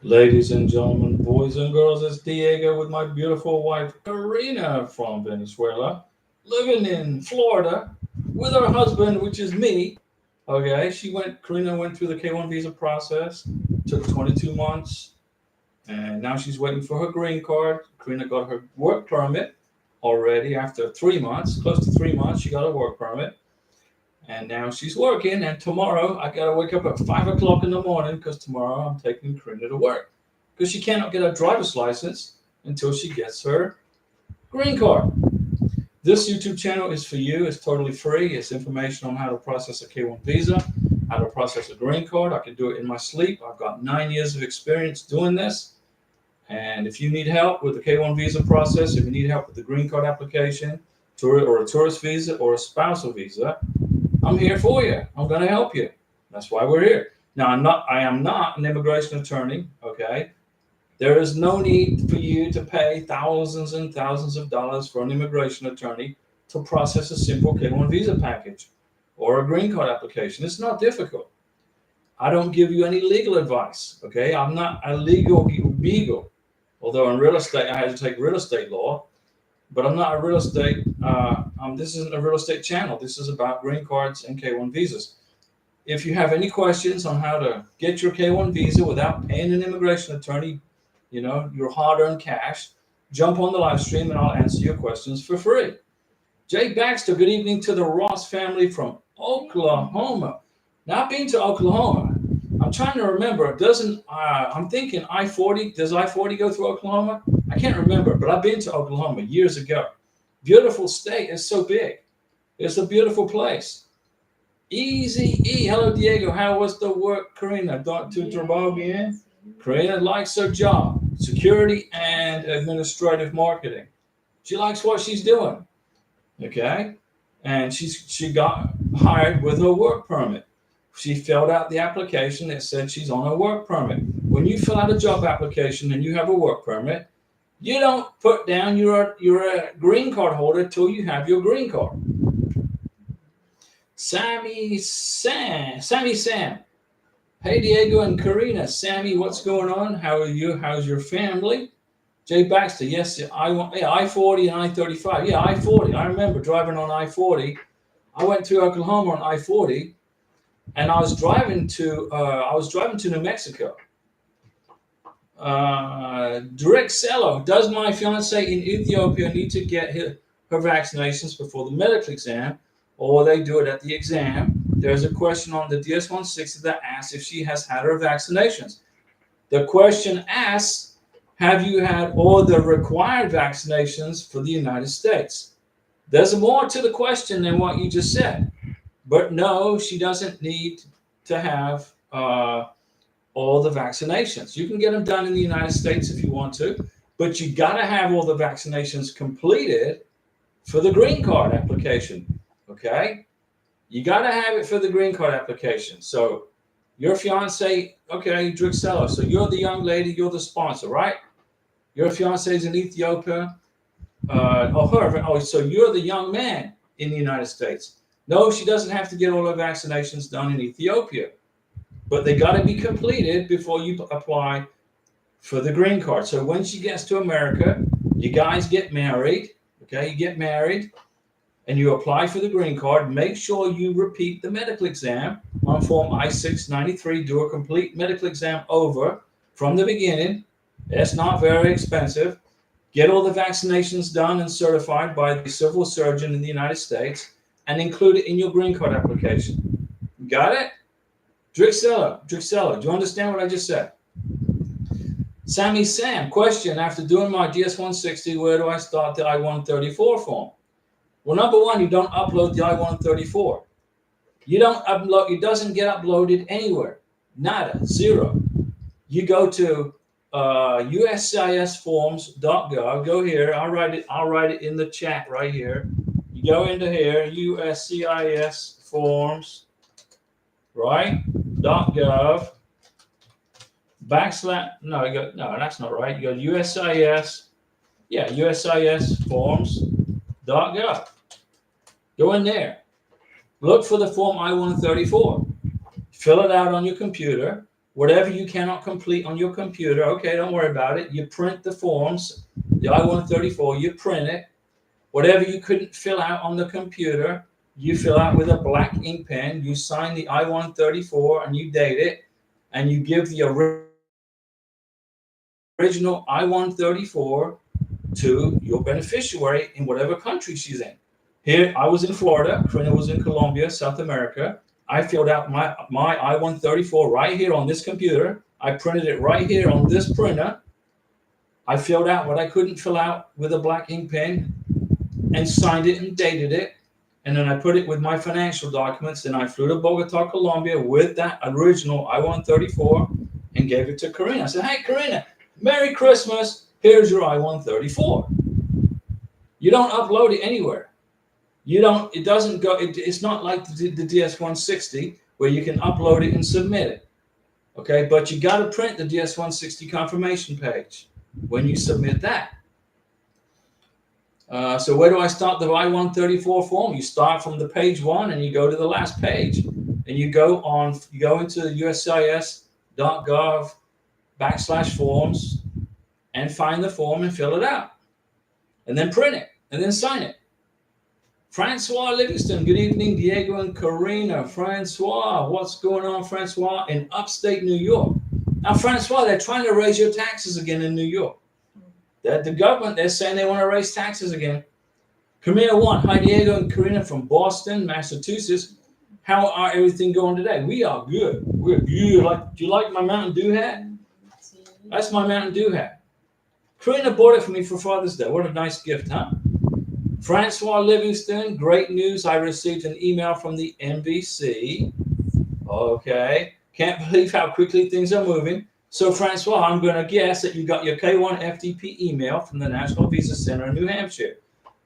Ladies and gentlemen, boys and girls, it's Diego with my beautiful wife Karina from Venezuela, living in Florida with her husband, which is me. Okay, Karina went through the K1 visa process, took 22 months, and now she's waiting for her green card. Karina got her work permit already after 3 months, close to 3 months, she got a work permit. And now she's working, and tomorrow I gotta wake up at 5 o'clock in the morning because tomorrow I'm taking Karina to work because she cannot get a driver's license until she gets her green card. This YouTube channel is for you. It's totally free. It's information on how to process a K1 visa, how to process a green card. I can do it in my sleep. I've got 9 years of experience doing this. And if you need help with the K1 visa process, if you need help with the green card application, or a tourist visa, or a spousal visa, I'm here for you. I'm going to help you. That's why we're here. Now, I am not an immigration attorney, okay? There is no need for you to pay thousands and thousands of dollars for an immigration attorney to process a simple K1 visa package or a green card application. It's not difficult. I don't give you any legal advice, okay? I'm not a legal beagle. Although in real estate, I had to take real estate law, but I'm not a real estate. This isn't a real estate channel. This is about green cards and K1 visas. If you have any questions on how to get your K1 visa without paying an immigration attorney, your hard-earned cash, jump on the live stream and I'll answer your questions for free. Jay Baxter, good evening to the Ross family from Oklahoma. Now, I've been to Oklahoma. I'm trying to remember. I'm thinking I-40. Does I-40 go through Oklahoma? I can't remember, but I've been to Oklahoma years ago. Beautiful state. It's so big. It's a beautiful place. Easy E. Hello, Diego. How was the work, Karina? Dr. Trababian. Karina likes her job, security and administrative marketing. She likes what she's doing. Okay? And she got hired with her work permit. She filled out the application that said she's on a work permit. When you fill out a job application and you have a work permit, you don't put down you're a green card holder till you have your green card. Sammy Sam. Hey Diego and Karina. Sammy, what's going on? How are you? How's your family? Jay Baxter, yes, I-40 and I-35. Yeah, I-40. I remember driving on I-40. I went through Oklahoma on I-40, and I was driving to New Mexico. Drixello, does my fiance in Ethiopia need to get her vaccinations before the medical exam, or will they do it at the exam? There's a question on the DS-160 that asks if she has had her vaccinations. The question asks, have you had all the required vaccinations for the United States? There's more to the question than what you just said. But no, she doesn't need to have all the vaccinations. You can get them done in the United States if you want to, but you got to have all the vaccinations completed for the green card application. Okay? You got to have it for the green card application. So your fiance, okay, Drixella, so you're the young lady, you're the sponsor, right? Your fiance is in Ethiopia. So you're the young man in the United States. No, she doesn't have to get all her vaccinations done in Ethiopia, but they got to be completed before you apply for the green card. So when she gets to America, you guys get married, okay? You get married and you apply for the green card. Make sure you repeat the medical exam on Form I-693. Do a complete medical exam over from the beginning. It's not very expensive. Get all the vaccinations done and certified by the civil surgeon in the United States and include it in your green card application. Got it? Drixella, do you understand what I just said? Sammy Sam, question, after doing my DS-160, where do I start the I-134 form? Well, number one, you don't upload the I-134. You don't upload, it doesn't get uploaded anywhere. Nada, zero. You go to uscisforms.gov. Go here. I'll write it in the chat right here. You go into here, USCIS forms, right? .gov. No, that's not right. You go to USCIS. Yeah, USCIS forms.gov. Go in there. Look for the form I-134. Fill it out on your computer. Whatever you cannot complete on your computer, okay, don't worry about it. You print the forms, the I-134, you print it. Whatever you couldn't fill out on the computer, you fill out with a black ink pen. You sign the I-134 and you date it, and you give the original I-134 to your beneficiary in whatever country she's in. Here, I was in Florida. Karina was in Colombia, South America. I filled out my I-134 right here on this computer. I printed it right here on this printer. I filled out what I couldn't fill out with a black ink pen and signed it and dated it. And then I put it with my financial documents. And I flew to Bogota, Colombia with that original I-134 and gave it to Karina. I said, hey, Karina, Merry Christmas. Here's your I-134. You don't upload it anywhere. It doesn't go, it's not like the DS-160 where you can upload it and submit it. Okay, but you got to print the DS-160 confirmation page when you submit that. So where do I start the I-134 form? You start from the page 1 and you go to the last page. And you go into USCIS.gov/forms and find the form and fill it out. And then print it and then sign it. Francois Livingston, good evening, Diego and Karina. Francois, what's going on, Francois, in upstate New York? Now, Francois, they're trying to raise your taxes again in New York. The government, they're saying they want to raise taxes again. Camila 1, hi, Diego and Karina from Boston, Massachusetts. How are everything going today? We are good. We're good. Do you like my Mountain Dew hat? That's my Mountain Dew hat. Karina bought it for me for Father's Day. What a nice gift, huh? Francois Livingston, great news. I received an email from the NBC. Okay. Can't believe how quickly things are moving. So, Francois, I'm going to guess that you got your K1 FTP email from the National Visa Center in New Hampshire.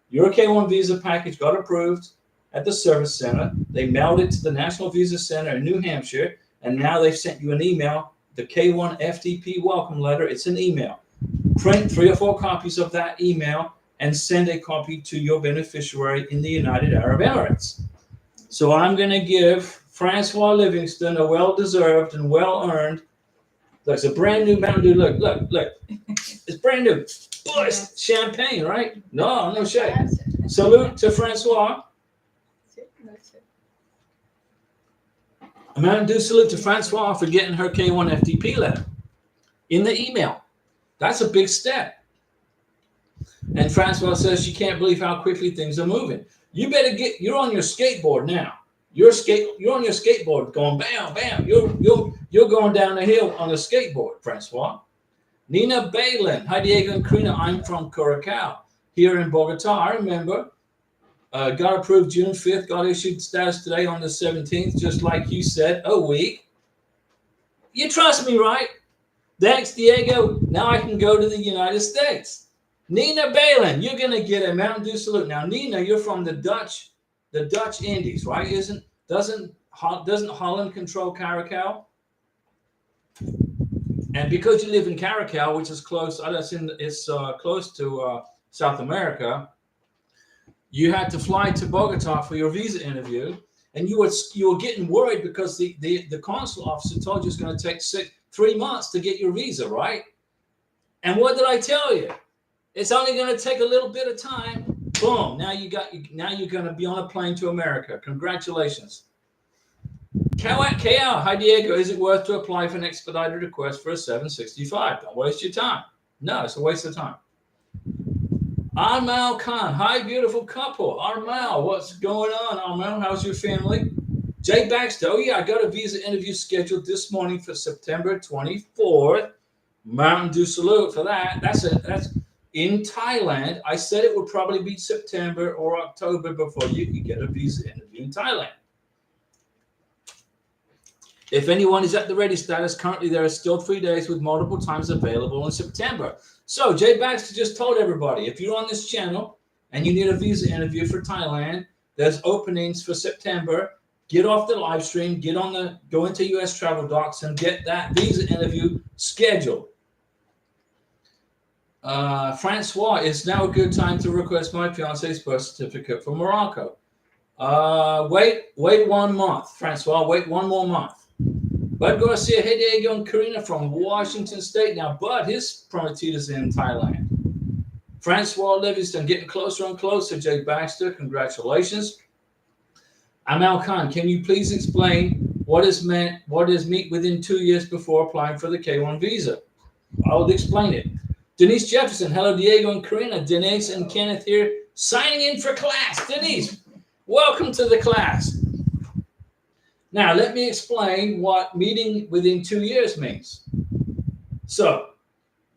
Your K1 visa package got approved at the Service Center. They mailed it to the National Visa Center in New Hampshire, and now they've sent you an email, the K1 FTP welcome letter. It's an email. Print 3 or 4 copies of that email and send a copy to your beneficiary in the United Arab Emirates. So I'm going to give Francois Livingston a well-deserved and well-earned. Look, it's a brand new Mountain Dew. Look. It's brand new. Boy, it's champagne, right? No shade. Salute to Francois. A Mountain Dew salute to Francois for getting her K1 FTP letter in the email. That's a big step. And Francois says she can't believe how quickly things are moving. You better you're on your skateboard now. You're on your skateboard going bam, bam. You're going down the hill on a skateboard, Francois. Nina Balin. Hi, Diego and Karina. I'm from Curacao here in Bogota. I remember. Got approved June 5th. Got issued status today on the 17th, just like you said, a week. You trust me, right? Thanks, Diego. Now I can go to the United States. Nina Balin, you're going to get a Mountain Dew salute. Now, Nina, you're from the Dutch Indies, right? Doesn't Holland control Curacao? And because you live in Curacao, which is close, close to South America, you had to fly to Bogota for your visa interview, and you were getting worried because the consul officer told you it's going to take 3 months to get your visa, right? And what did I tell you? It's only going to take a little bit of time. Boom! Now you're going to be on a plane to America. Congratulations. KL, hi Diego. Is it worth to apply for an expedited request for a 765? Don't waste your time. No, it's a waste of time. Armal Khan, hi beautiful couple. Armal, what's going on? Armal, how's your family? Jay Baxter, oh yeah, I got a visa interview scheduled this morning for September 24th. Mountain Dew salute for that. That's in Thailand. I said it would probably be September or October before you could get a visa interview in Thailand. If anyone is at the ready status, currently there are still 3 days with multiple times available in September. So Jay Baxter just told everybody, if you're on this channel and you need a visa interview for Thailand, there's openings for September. Get off the live stream, go into US Travel Docs and get that visa interview scheduled. Francois, it's now a good time to request my fiance's birth certificate from Morocco. Wait 1 month, Francois. Wait 1 more month. Bud Garcia, hey Diego and Karina from Washington State. Now, Bud, his prometita's in Thailand. Francois Livingston, getting closer and closer. Jay Baxter, congratulations. Amal Khan, can you please explain what is meant within 2 years before applying for the K1 visa? I will explain it. Denise Jefferson, hello Diego and Karina. Denise and Kenneth here, signing in for class. Denise, welcome to the class. Now, let me explain what meeting within 2 years means. So,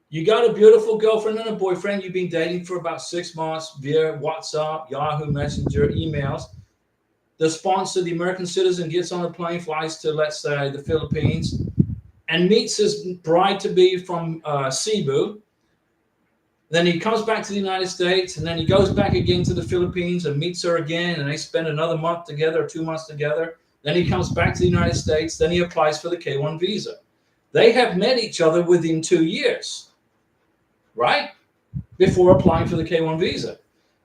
you got a beautiful girlfriend and a boyfriend you've been dating for about 6 months via WhatsApp, Yahoo Messenger, emails. The sponsor, the American citizen, gets on a plane, flies to, let's say, the Philippines, and meets his bride-to-be from Cebu. Then he comes back to the United States, and then he goes back again to the Philippines and meets her again, and they spend another month together or 2 months together. Then he comes back to the United States. Then he applies for the K1 visa. They have met each other within 2 years, right? Before applying for the K1 visa.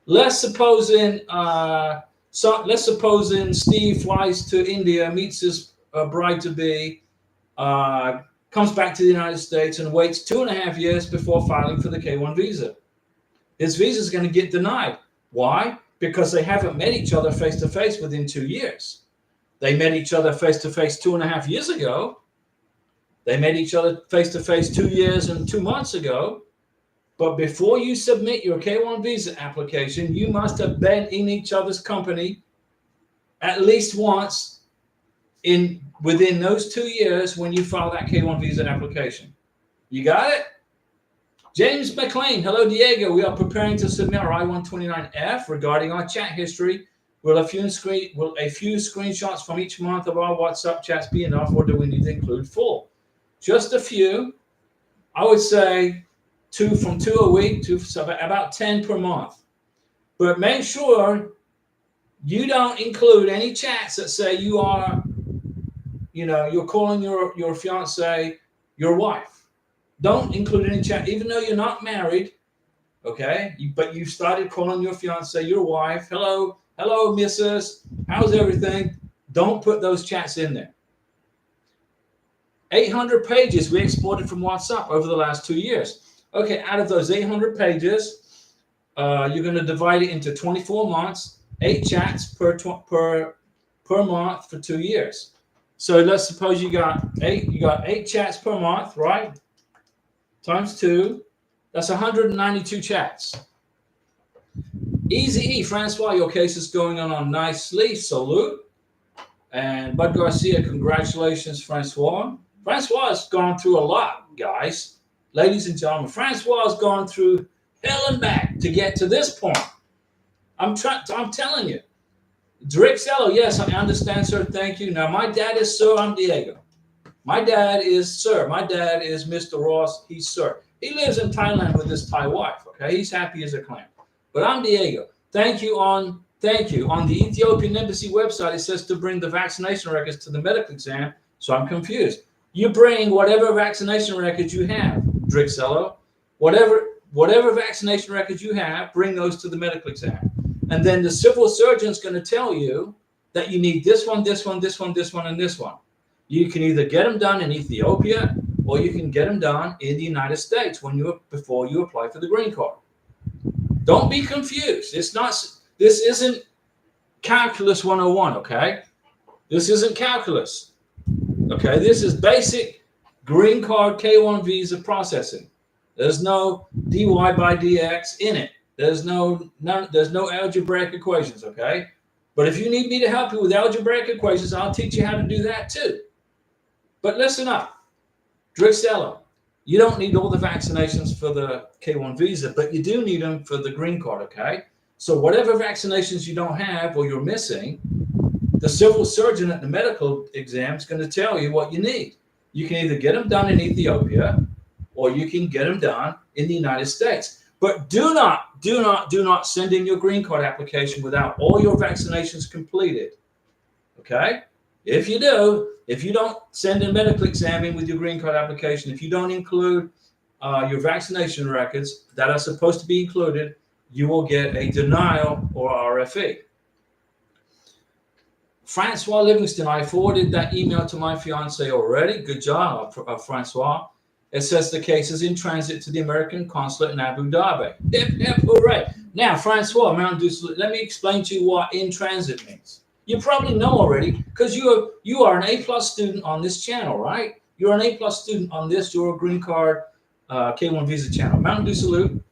Let's suppose Steve flies to India, meets his bride-to-be, comes back to the United States and waits 2.5 years before filing for the K1 visa. His visa is going to get denied. Why? Because they haven't met each other face-to-face within 2 years. They met each other face-to-face 2.5 years ago. They met each other face-to-face 2 years and 2 months ago. But before you submit your K1 visa application, you must have been in each other's company at least once within those 2 years when you file that K1 visa application. You got it? James McLean, hello Diego. We are preparing to submit our I-129F regarding our chat history. Will a few screenshots from each month of our WhatsApp chats be enough, or do we need to include full? Just a few. I would say from two a week to about 10 per month. But make sure you don't include any chats that say you are, you're calling your fiance your wife. Don't include any chat, even though you're not married, okay? But you started calling your fiance your wife. Hello, Mrs. How's everything? Don't put those chats in there. 800 pages we exported from WhatsApp over the last 2 years. Okay, out of those 800 pages, you're going to divide it into 24 months, 8 chats per month for 2 years. So let's suppose you got 8 chats per month, right? Times 2, that's 192 chats. Easy E, Francois, your case is going on nicely. Salute. And Bud Garcia, congratulations, Francois. Francois has gone through a lot, guys. Ladies and gentlemen, Francois has gone through hell and back to get to this point. I'm telling you. Drixello, yes, I understand, sir. Thank you. Now, my dad is Sir. I'm Diego. My dad is Sir. My dad is Mr. Ross. He's Sir. He lives in Thailand with his Thai wife. Okay, he's happy as a clam. But I'm Diego. Thank you. On the Ethiopian Embassy website, it says to bring the vaccination records to the medical exam. So I'm confused. You bring whatever vaccination records you have, Drixello. Whatever vaccination records you have, bring those to the medical exam. And then the civil surgeon is going to tell you that you need this one, this one, this one, this one, and this one. You can either get them done in Ethiopia or you can get them done in the United States before you apply for the green card. Don't be confused. This isn't calculus 101, okay? This isn't calculus. Okay, this is basic green card K1 visa processing. There's no dy by dx in it. There's no algebraic equations, okay? But if you need me to help you with algebraic equations, I'll teach you how to do that too. But listen up, Drixello, you don't need all the vaccinations for the K1 visa, but you do need them for the green card, okay? So whatever vaccinations you don't have or you're missing, the civil surgeon at the medical exam is going to tell you what you need. You can either get them done in Ethiopia or you can get them done in the United States. But do not send in your green card application without all your vaccinations completed. Okay? If you don't send a medical exam in with your green card application, if you don't include your vaccination records that are supposed to be included, you will get a denial or RFE. Francois Livingston, I forwarded that email to my fiance already. Good job, Francois. It says the case is in transit to the American consulate in Abu Dhabi. Hip, hip, hooray. Now, Francois, Mountain Dew, let me explain to you what in transit means. You probably know already because you are an A-plus student on this channel, right? You're an A-plus student on this, your green card K1 visa channel. Mountain Dew salute.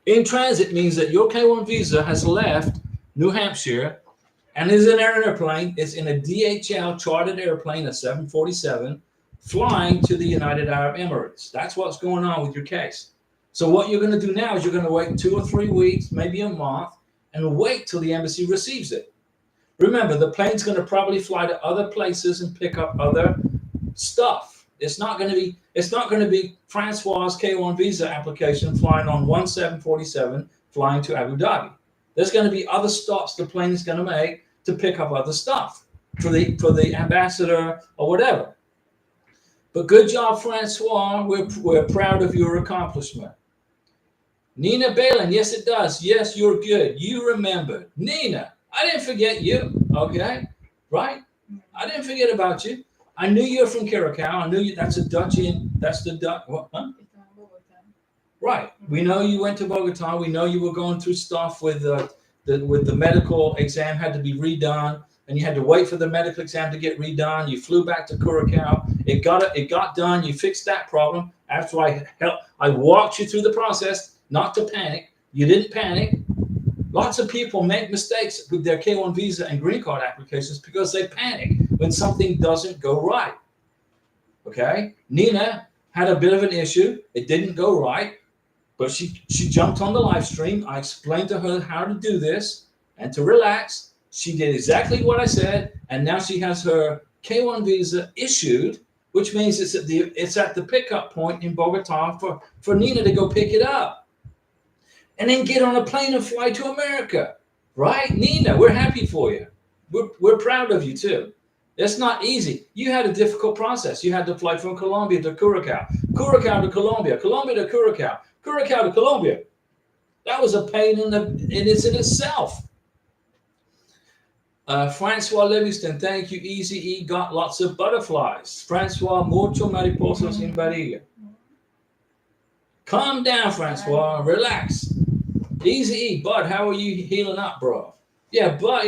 In transit means that your K1 visa has left New Hampshire and is in an airplane. It's in a DHL chartered airplane, a 747, flying to the United Arab Emirates. That's what's going on with your case. So what you're going to do now is you're going to wait 2 or 3 weeks, maybe a month, and wait till the embassy receives it. Remember, the plane's going to probably fly to other places and pick up other stuff. It's not going to be Francois' K1 visa application flying on one 747 flying to Abu Dhabi. There's going to be other stops the plane is going to make to pick up other stuff for the ambassador or whatever. But good job, Francois. We're proud of your accomplishment. Nina Balin, yes, it does. Yes, you're good. You remember. Nina, I didn't forget you. Okay, right? I didn't forget about you. I knew you're from Curacao. I knew you. That's a Dutch in. That's the Dutch. What? Huh? Right. We know you went to Bogota. We know you were going through stuff with the medical exam had to be redone, and you had to wait for the medical exam to get redone. You flew back to Curacao. It got done. You fixed that problem. After I walked you through the process, not to panic. You didn't panic. Lots of people make mistakes with their K1 visa and green card applications because they panic when something doesn't go right. Okay? Nina had a bit of an issue. It didn't go right, but she jumped on the live stream. I explained to her how to do this and to relax. She did exactly what I said, and now she has her K1 visa issued, which means it's at the pickup point in Bogota for Nina to go pick it up. And then get on a plane and fly to America, right? Nina, we're happy for you. We're proud of you too. It's not easy. You had a difficult process. You had to fly from Colombia to Curacao, Curacao to Colombia, Colombia to Curacao, Curacao to Colombia. That was a pain in itself. Francois Livingston, thank you. Easy E got lots of butterflies. Francois, mucho mariposas en barriga. Calm down, Francois. Relax. Easy E, Bud, how are you healing up, bro? Bud,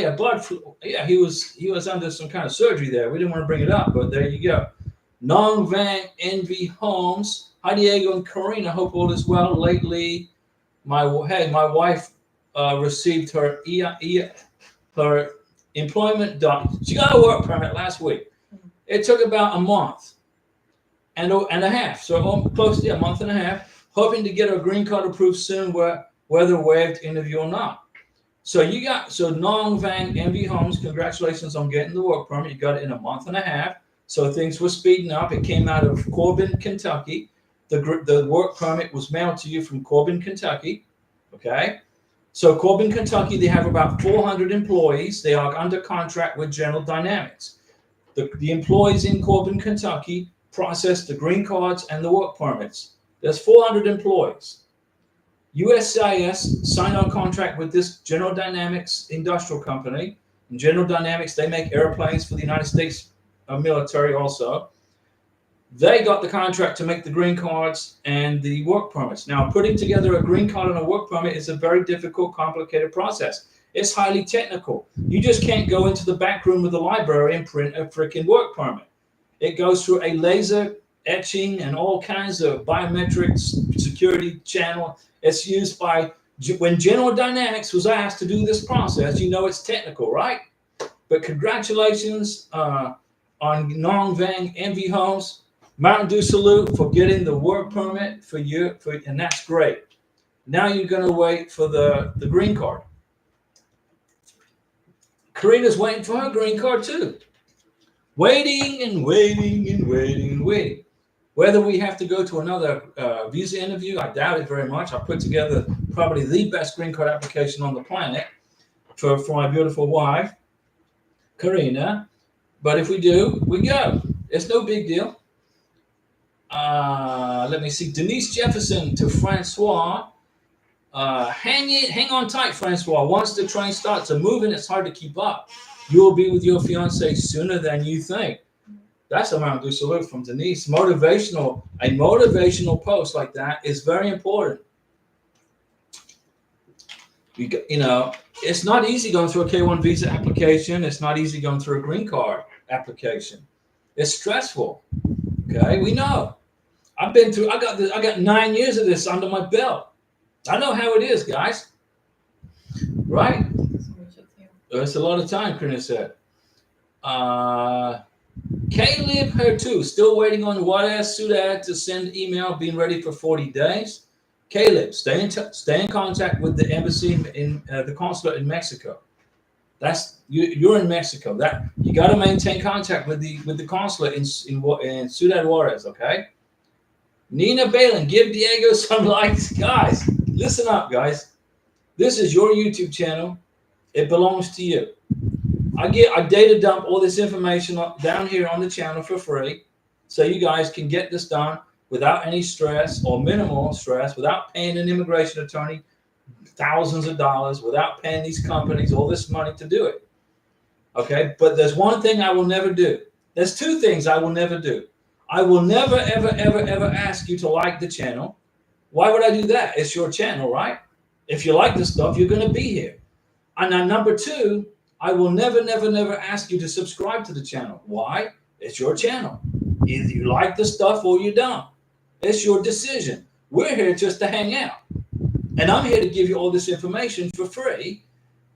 he was under some kind of surgery there. We didn't want to bring it up, but there you go. Nong Van Envy Holmes. Hi, Diego and Karina. Hope all is well. Lately, my wife received her her employment done. She got a work permit last week. It took about a month and a half, so close to a month and a half. Hoping to get her green card approved soon, whether waived interview or not. So Nong Van Envy Homes, congratulations on getting the work permit. You got it in a month and a half. So things were speeding up. It came out of Corbin, Kentucky. The work permit was mailed to you from Corbin, Kentucky. Okay. So Corbin, Kentucky, they have about 400 employees. They are under contract with General Dynamics. The employees in Corbin, Kentucky process the green cards and the work permits. There's 400 employees. USCIS signed on contract with this General Dynamics industrial company. And General Dynamics, they make airplanes for the United States military also. They got the contract to make the green cards and the work permits. Now, putting together a green card and a work permit is a very difficult, complicated process. It's highly technical. You just can't go into the back room of the library and print a freaking work permit. It goes through a laser etching and all kinds of biometric security channel. It's used when General Dynamics was asked to do this process. You know it's technical, right? But congratulations on Nong Van Envy Homes. Mountain Dew salute for getting the work permit for you, and that's great. Now you're going to wait for the green card. Karina's waiting for her green card too. Waiting and waiting and waiting and waiting. Whether we have to go to another visa interview, I doubt it very much. I put together probably the best green card application on the planet for my beautiful wife, Karina. But if we do, we go. It's no big deal. Let me see. Denise Jefferson to Francois. Hang on tight, Francois. Once the train starts moving, it's hard to keep up. You will be with your fiance sooner than you think. That's a round of salute from Denise. A motivational post like that is very important. You know, it's not easy going through a K1 visa application. It's not easy going through a green card application. It's stressful. Okay, we know. I've been through. I got 9 years of this under my belt. I know how it is, guys. Right? It's a lot of time, Krina said. Caleb here too. Still waiting on Wada Sudad to send email. Being ready for 40 days. Caleb, stay in contact with the embassy in the consulate in Mexico. That's you're in Mexico. That you got to maintain contact with the consulate in Ciudad Juarez. Okay. Nina Balin, give Diego some likes, guys. Listen up, guys. This is your YouTube channel. It belongs to you. I data dump all this information down here on the channel for free, so you guys can get this done without any stress or minimal stress, without paying an immigration attorney thousands of dollars, without paying these companies all this money to do it. Okay, but there's one thing I will never do. There's two things I will never do. I will never, ever, ever, ever ask you to like the channel. Why would I do that? It's your channel, right? If you like the stuff, you're going to be here. And then number two, I will never, never, never ask you to subscribe to the channel. Why? It's your channel. Either you like the stuff or you don't. It's your decision. We're here just to hang out. And I'm here to give you all this information for free.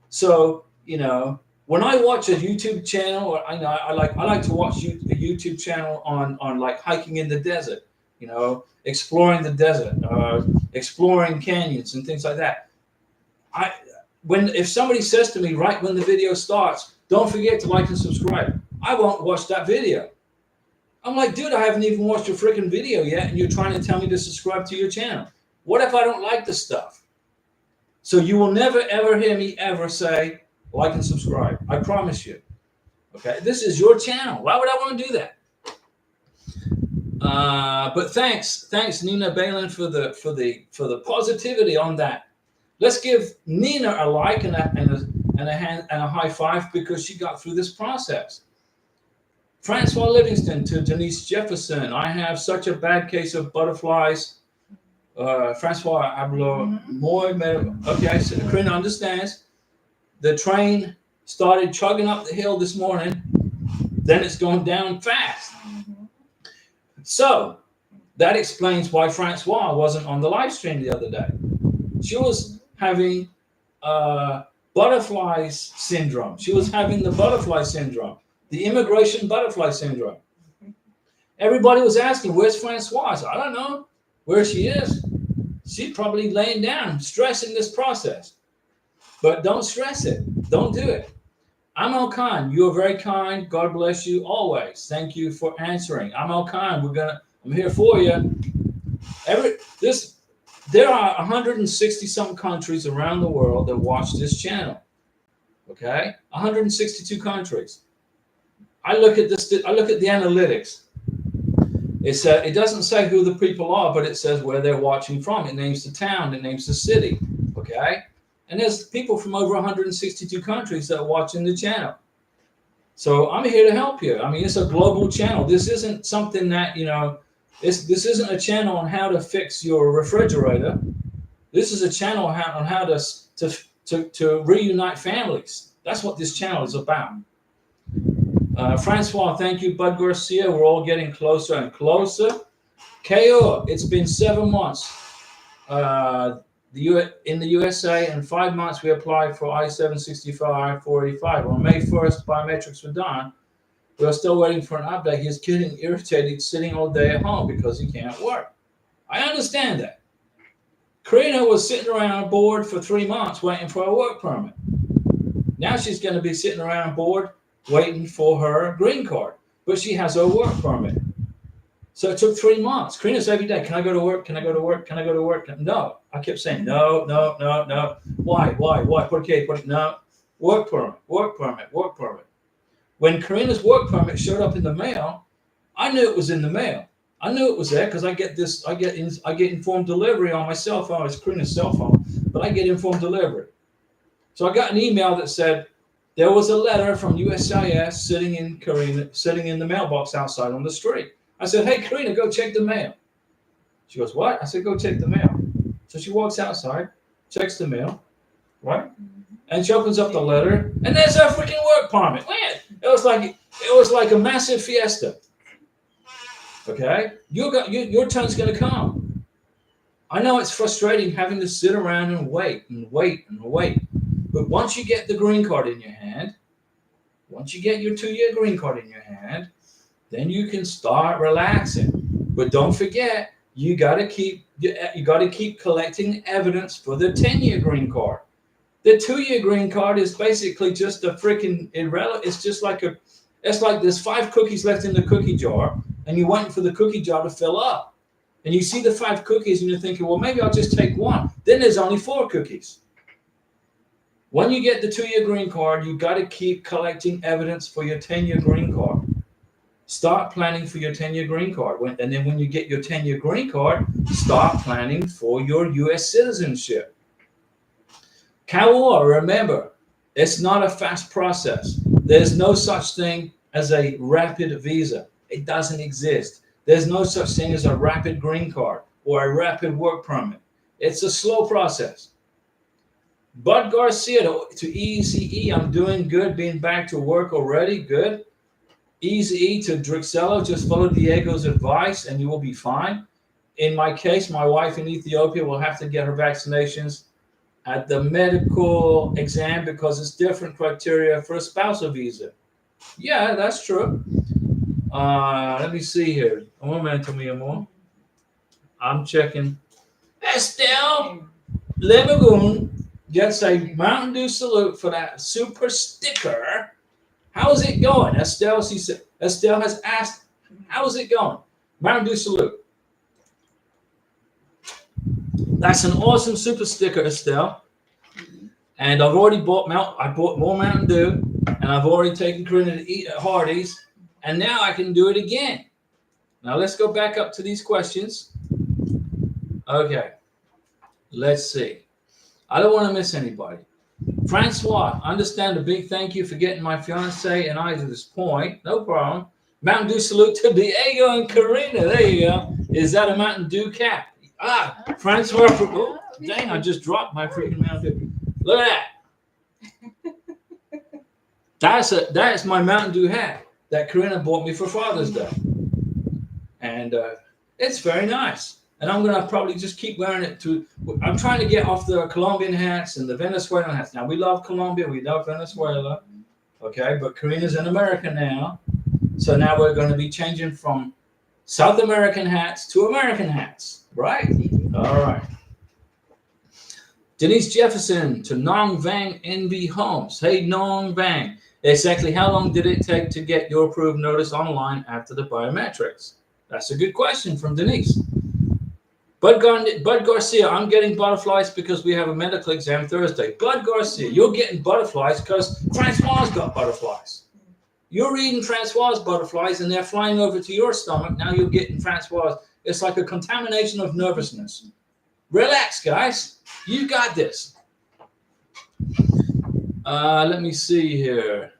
So, you know, when I watch a YouTube channel, or I like to watch a YouTube channel on like hiking in the desert, you know, exploring the desert, exploring canyons and things like that. If somebody says to me right when the video starts, don't forget to like and subscribe, I won't watch that video. I'm like, dude, I haven't even watched your freaking video yet, and you're trying to tell me to subscribe to your channel. What if I don't like the stuff? So you will never, ever hear me ever say, like and subscribe. I promise you. Okay, this is your channel. Why would I want to do that? But thanks, Nina Balin, for the positivity on that. Let's give Nina a like and a hand and a high five because she got through this process. Francois Livingston to Denise Jefferson. I have such a bad case of butterflies. Francois hablo muy. Okay, so Corinne understands. The train started chugging up the hill this morning. Then it's going down fast. So that explains why Francois wasn't on the live stream the other day. She was having butterflies syndrome. She was having the butterfly syndrome, the immigration butterfly syndrome. Everybody was asking, where's Francois? I said, I don't know where she is. She's probably laying down, stressing this process. But don't stress it. Don't do it. Amal Khan, you are very kind. God bless you always. Thank you for answering. Amal Khan, I'm here for you. There are 160 some countries around the world that watch this channel. Okay, 162 countries. I look at this. I look at the analytics. It doesn't say who the people are, but it says where they're watching from. It names the town. It names the city. Okay, and there's people from over 162 countries that are watching the channel. So I'm here to help you. I mean, it's a global channel. This isn't something that, you know, this isn't a channel on how to fix your refrigerator. This is a channel on how to reunite families. That's what this channel is about. Francois, thank you. Bud Garcia, we're all getting closer and closer. KO, it's been 7 months in the USA, and 5 months we applied for I-765, 485. On May 1st, biometrics were done. We're still waiting for an update. He's getting irritated sitting all day at home because he can't work. I understand that. Karina was sitting around bored for 3 months waiting for a work permit. Now she's going to be sitting around bored waiting for her green card, but she has her work permit. So it took 3 months. Karina's every day, can I go to work? Can I go to work? Can I go to work? No. I kept saying, no. Why? ¿Por qué? No. Work permit. When Karina's work permit showed up in the mail, I knew it was in the mail. I knew it was there because I get informed delivery on my cell phone. It's Karina's cell phone. but I get informed delivery. So I got an email that said there was a letter from USCIS sitting in the mailbox outside on the street. I said, hey, Karina, go check the mail. She goes, what? I said, go check the mail. So she walks outside, checks the mail, right? And she opens up the letter, and there's her freaking work permit. Man, it was like a massive fiesta. Okay, your turn's gonna come. I know it's frustrating having to sit around and wait and wait and wait. But once you get the green card in your hand, once you get your 2-year green card in your hand, then you can start relaxing. But don't forget, you gotta keep collecting evidence for the 10-year green card. The 2-year green card is basically just a freaking irrelevant. It's like there's 5 cookies left in the cookie jar, and you're waiting for the cookie jar to fill up. And you see the 5 cookies, and you're thinking, well, maybe I'll just take one. Then there's only 4 cookies. When you get the 2-year green card, you got to keep collecting evidence for your 10-year green card. Start planning for your 10-year green card. And then when you get your 10-year green card, start planning for your U.S. citizenship. Kawa, remember, it's not a fast process. There's no such thing as a rapid visa. It doesn't exist. There's no such thing as a rapid green card or a rapid work permit. It's a slow process. Bud Garcia to EZE, I'm doing good, being back to work already, good. EZE to Drixello, just follow Diego's advice and you will be fine. In my case, my wife in Ethiopia will have to get her vaccinations at the medical exam because it's different criteria for a spousal visa. Yeah, that's true. Let me see here. Un momento, mi amor. I'm checking. Estelle Lemagoon gets a Mountain Dew salute for that super sticker. How's it going? Estelle has asked, how's it going? Mountain Dew salute. That's an awesome super sticker, Estelle. And I've already bought more Mountain Dew, and I've already taken Karina to eat at Hardee's, and now I can do it again. Now let's go back up to these questions. Okay, let's see. I don't want to miss anybody. Francois, understand a big thank you for getting my fiance and I to this point. No problem. Mountain Dew salute to Diego and Karina. There you go. Is that a Mountain Dew cap? Francois. Oh, dang, I just dropped my freaking Mountain Dew. Look at that. That's my Mountain Dew hat that Karina bought me for Father's Day. And it's very nice. And I'm going to probably just keep wearing it I'm trying to get off the Colombian hats and the Venezuelan hats. Now, we love Colombia. We love Venezuela. Okay, but Karina's in America now. So now we're going to be changing from South American hats to American hats. Right? All right. Denise Jefferson to Nong Vang NB Homes. Hey, Nong Vang. Exactly how long did it take to get your approved notice online after the biometrics? That's a good question from Denise. Bud Garcia, I'm getting butterflies because we have a medical exam Thursday. Bud Garcia, you're getting butterflies because Francois got butterflies. You're reading Francois' butterflies and they're flying over to your stomach. Now you're getting Francois. It's like a contamination of nervousness. Relax, guys. You got this. Let me see here.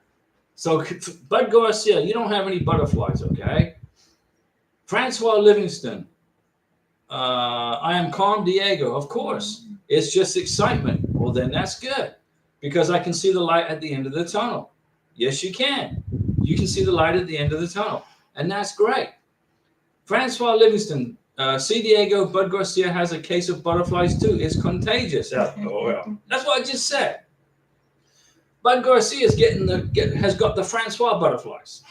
So, Bud Garcia, you don't have any butterflies, okay? Francois Livingston. I am calm, Diego. Of course. It's just excitement. Well, then that's good because I can see the light at the end of the tunnel. Yes, you can. You can see the light at the end of the tunnel. And that's great. Francois Livingston. See, Diego, Bud Garcia has a case of butterflies too. It's contagious. Oh, well. That's what I just said. Bud Garcia has got the Francois butterflies.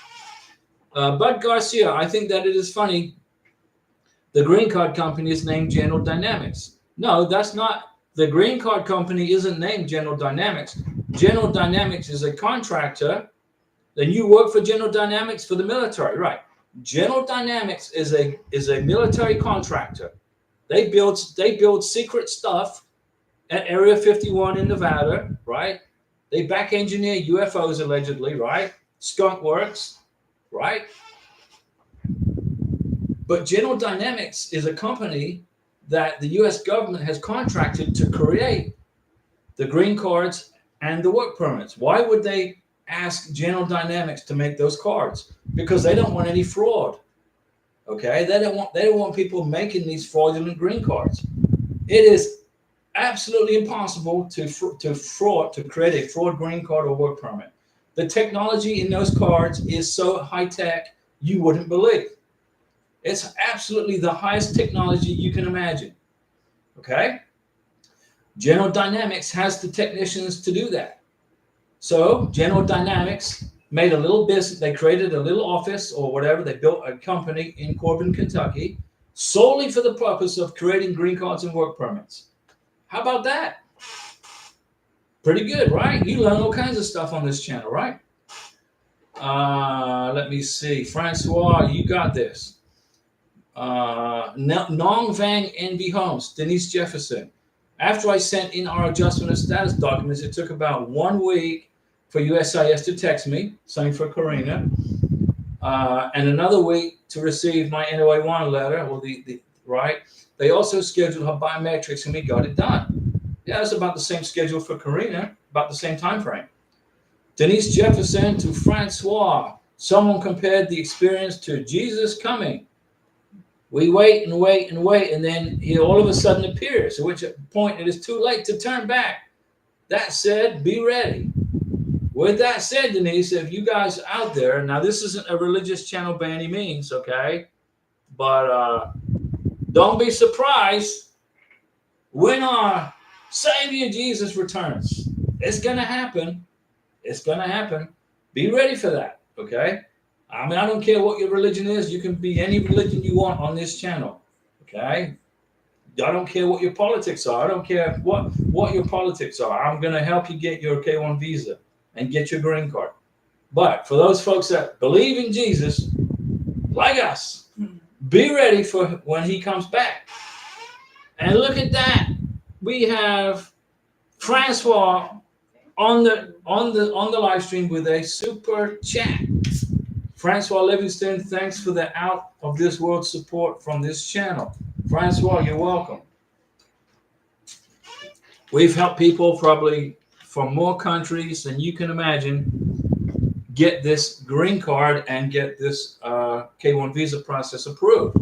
Bud Garcia, I think that it is funny. The green card company is named General Dynamics. No, that's not. The green card company isn't named General Dynamics. General Dynamics is a contractor. Then you work for General Dynamics for the military, right? General Dynamics is a military contractor. They build secret stuff at Area 51 in Nevada, right? They back engineer UFOs allegedly, right? Skunk Works, right? But General Dynamics is a company that the U.S. government has contracted to create the green cards and the work permits. Why would they ask General Dynamics to make those cards? Because they don't want any fraud. Okay, they don't want people making these fraudulent green cards. It is absolutely impossible to create a fraud green card or work permit. The technology in those cards is so high tech you wouldn't believe. It's absolutely the highest technology you can imagine. Okay, General Dynamics has the technicians to do that. So General Dynamics made a little business. They created a little office or whatever. They built a company in Corbin, Kentucky, solely for the purpose of creating green cards and work permits. How about that? Pretty good, right? You learn all kinds of stuff on this channel, right? Let me see. Francois, you got this. Nong Vang NV Homes, Denise Jefferson. After I sent in our adjustment of status documents, it took about 1 week for USIS to text me, same for Karina, and another week to receive my NOA1 letter, or right? They also scheduled her biometrics and we got it done. Yeah, it's about the same schedule for Karina, about the same time frame. Denise Jefferson to Francois. Someone compared the experience to Jesus coming. We wait and wait and wait, and then he all of a sudden appears, at which point it is too late to turn back. That said, be ready. With that said, Denise, if you guys out there, now this isn't a religious channel by any means, okay? But don't be surprised when our Savior Jesus returns. It's going to happen. It's going to happen. Be ready for that, okay? I mean, I don't care what your religion is. You can be any religion you want on this channel, okay? I don't care what your politics are. I don't care what your politics are. I'm going to help you get your K1 visa and get your green card. But for those folks that believe in Jesus, like us, be ready for when he comes back. And look at that. We have Francois on the live stream with a super chat. Francois Livingston, thanks for the out of this world support from this channel. Francois, you're welcome. We've helped people probably from more countries than you can imagine get this green card and get this K1 visa process approved.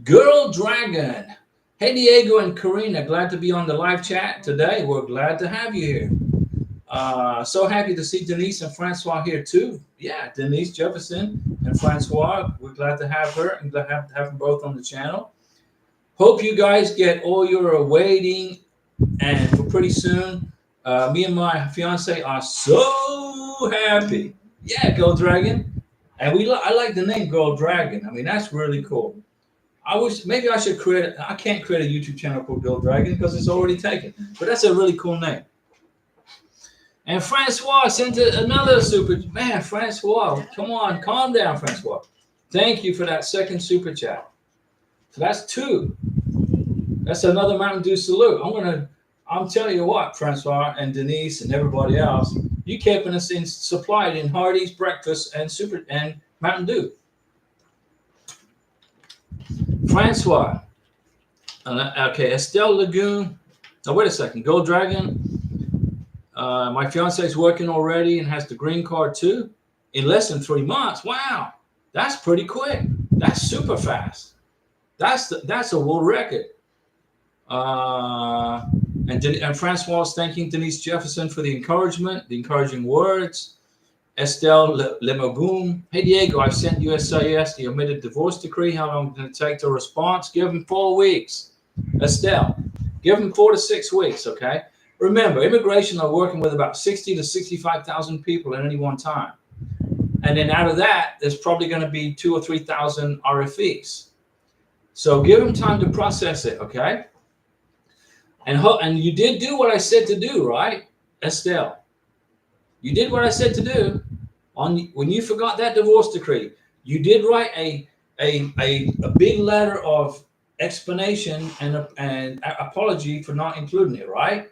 Girl Dragon. Hey, Diego and Karina, glad to be on the live chat today. We're glad to have you here. So happy to see Denise and Francois here too. Yeah, Denise Jefferson and Francois. We're glad to have her and glad to have them both on the channel. Hope you guys get all your waiting, and for pretty soon, me and my fiance are so happy. Yeah, Girl Dragon, and I like the name Girl Dragon. I mean, that's really cool. I wish maybe I should create. I can't create a YouTube channel called Girl Dragon because it's already taken. But that's a really cool name. And Francois sent another super. Man, Francois, come on, calm down, Francois. Thank you for that second super chat. So that's 2. That's another Mountain Dew salute. I'm telling you what, Francois and Denise and everybody else, you keeping us supplied in Hardee's breakfast and Mountain Dew. Francois. Okay, Estelle Lagoon. Oh, wait a second. Gold Dragon. My fiance is working already and has the green card too in less than 3 months. Wow, that's pretty quick. That's super fast. That's a world record. And Francois is thanking Denise Jefferson for the encouragement, the encouraging words. Estelle Lemogoum. Hey, Diego, I've sent USIS the omitted divorce decree. How long did it take to response? Give them 4 weeks. Estelle, give them 4 to 6 weeks, okay? Remember, immigration are working with about 60 to 65,000 people at any one time. And then out of that, there's probably going to be 2,000 or 3,000 RFEs. So give them time to process it, okay? And you did do what I said to do, right, Estelle? You did what I said to do. When you forgot that divorce decree, you did write a big letter of explanation and apology for not including it, right?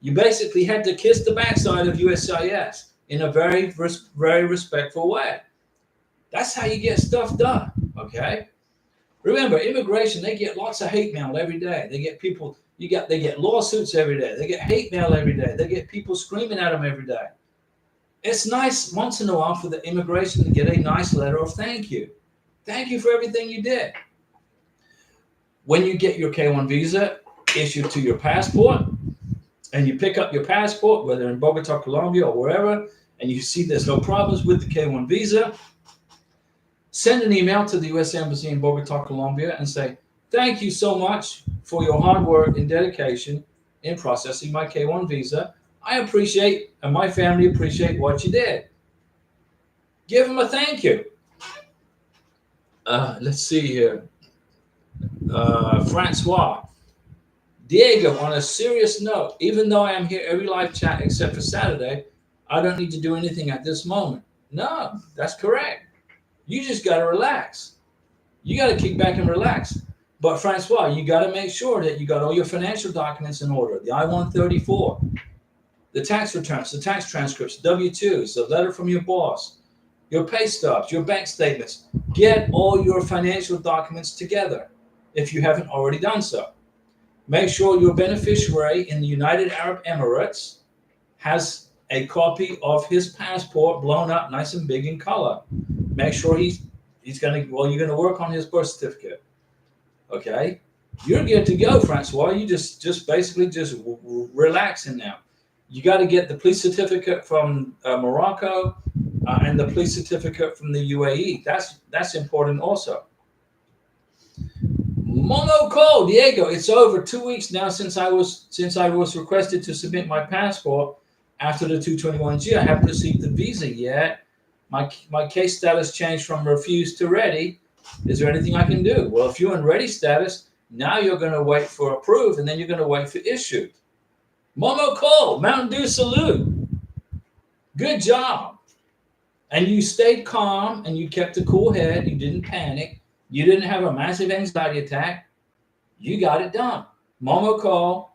You basically had to kiss the backside of USIS in a very, very respectful way. That's how you get stuff done, okay? Remember, immigration, they get lots of hate mail every day. They get people, they get lawsuits every day. They get hate mail every day. They get people screaming at them every day. It's nice once in a while for the immigration to get a nice letter of thank you. Thank you for everything you did. When you get your K1 visa issued to your passport, and you pick up your passport, whether in Bogota, Colombia, or wherever, and you see there's no problems with the K1 visa, send an email to the U.S. Embassy in Bogota, Colombia, and say, thank you so much for your hard work and dedication in processing my K1 visa. I appreciate, and my family appreciate what you did. Give them a thank you. Let's see here. Francois. Diego, on a serious note, even though I am here every live chat except for Saturday, I don't need to do anything at this moment. No, that's correct. You just got to relax. You got to kick back and relax. But Francois, you got to make sure that you got all your financial documents in order. The I-134, the tax returns, the tax transcripts, W-2s, the letter from your boss, your pay stubs, your bank statements. Get all your financial documents together if you haven't already done so. Make sure your beneficiary in the United Arab Emirates has a copy of his passport blown up nice and big in color. Make sure you're gonna work on his birth certificate. Okay, you're good to go, Francois. You just basically just relaxing now. You got to get the police certificate from Morocco and the police certificate from the UAE. That's important also. Momo Cole, Diego, it's over 2 weeks now since I was requested to submit my passport after the 221G. I haven't received the visa yet. My case status changed from refused to ready. Is there anything I can do? Well, if you're in ready status, now you're going to wait for approved, and then you're going to wait for issued. Momo Cole, Mountain Dew salute. Good job. And you stayed calm, and you kept a cool head. You didn't panic. You didn't have a massive anxiety attack. You got it done. Momo Cole,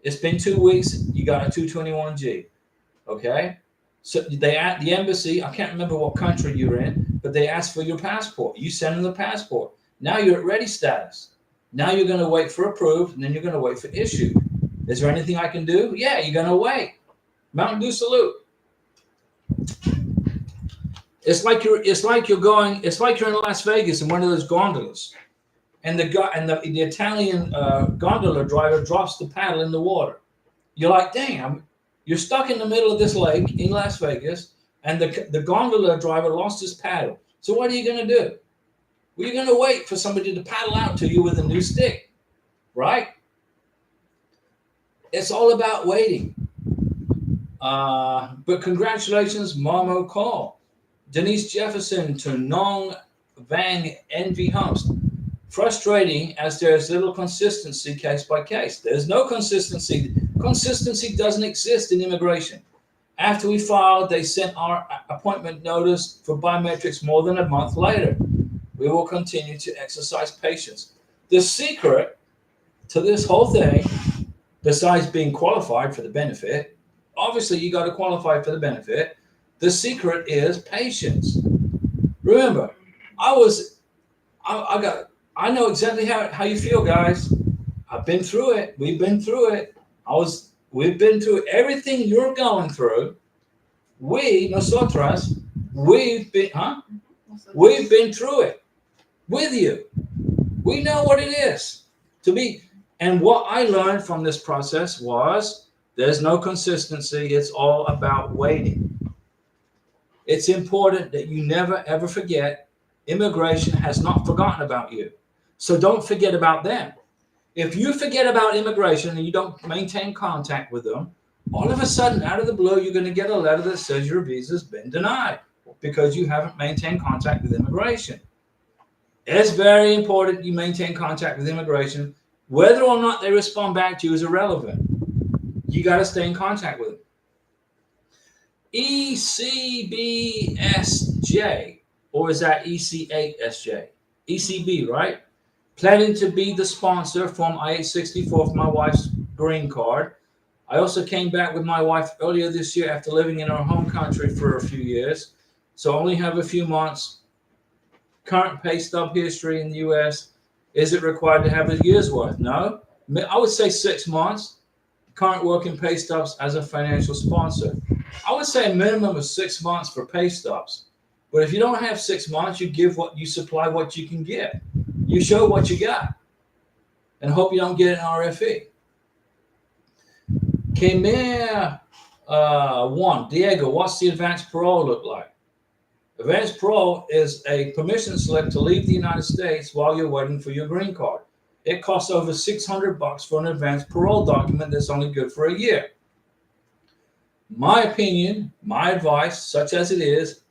it's been 2 weeks. You got a 221G. Okay? So they at the embassy, I can't remember what country you're in, but they asked for your passport. You send them the passport. Now you're at ready status. Now you're going to wait for approved, and then you're going to wait for issued. Is there anything I can do? Yeah, you're going to wait. Mountain Dew salute. It's like you're in Las Vegas in one of those gondolas, and the Italian gondola driver drops the paddle in the water. You're like, damn, you're stuck in the middle of this lake in Las Vegas, and the gondola driver lost his paddle. So what are you going to do? Well, you're going to wait for somebody to paddle out to you with a new stick, right? It's all about waiting. But congratulations, Momo Call. Denise Jefferson to Nong Vang Envy Humps. Frustrating as there's little consistency case by case. There's no consistency. Consistency doesn't exist in immigration. After we filed, they sent our appointment notice for biometrics more than a month later. We will continue to exercise patience. The secret to this whole thing, besides being qualified for the benefit, obviously you got to qualify for the benefit. The secret is patience. Remember, I know exactly how you feel, guys. I've been through it. We've been through it. We've been through everything you're going through. Nosotras, we've been through it with you. We know what it is to be. And what I learned from this process was there's no consistency. It's all about waiting. It's important that you never, ever forget immigration has not forgotten about you. So don't forget about them. If you forget about immigration and you don't maintain contact with them, all of a sudden, out of the blue, you're going to get a letter that says your visa's been denied because you haven't maintained contact with immigration. It's very important you maintain contact with immigration. Whether or not they respond back to you is irrelevant. You got to stay in contact with them. ECBSJ, or is that EC8SJ? ECB, right? Planning to be the sponsor from I-864 for my wife's green card. I also came back with my wife earlier this year after living in our home country for a few years. So I only have a few months. Current pay stub history in the U.S. Is it required to have a year's worth? No. I would say 6 months. Current working pay stubs as a financial sponsor. I would say a minimum of 6 months for pay stubs. But if you don't have 6 months, you supply what you can get. You show what you got, and hope you don't get an RFE. Khmer one, Diego, what's the advanced parole look like? Advanced parole is a permission slip to leave the United States while you're waiting for your green card. It costs over $600 for an advanced parole document that's only good for a year. My opinion, my advice, such as it is,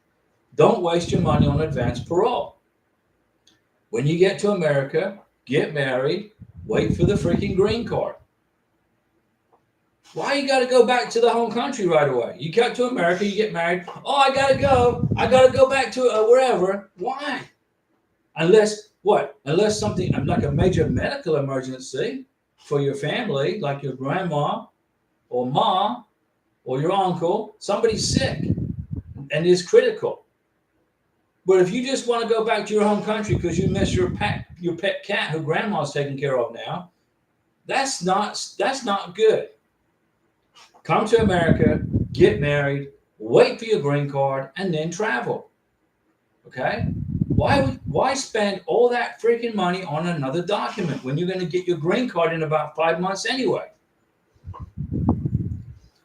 don't waste your money on advanced parole. When you get to America, get married, wait for the freaking green card. Why you got to go back to the home country right away? You got to America, you get married. Oh, I got to go. I got to go back to wherever. Why? Unless what? Unless something like a major medical emergency for your family, like your grandma or mom or your uncle, somebody's sick and is critical. But if you just want to go back to your home country because you miss your pet cat who grandma's taking care of now, that's not good. Come to America, get married, wait for your green card, and then travel. Okay? Why spend all that freaking money on another document when you're going to get your green card in about 5 months anyway?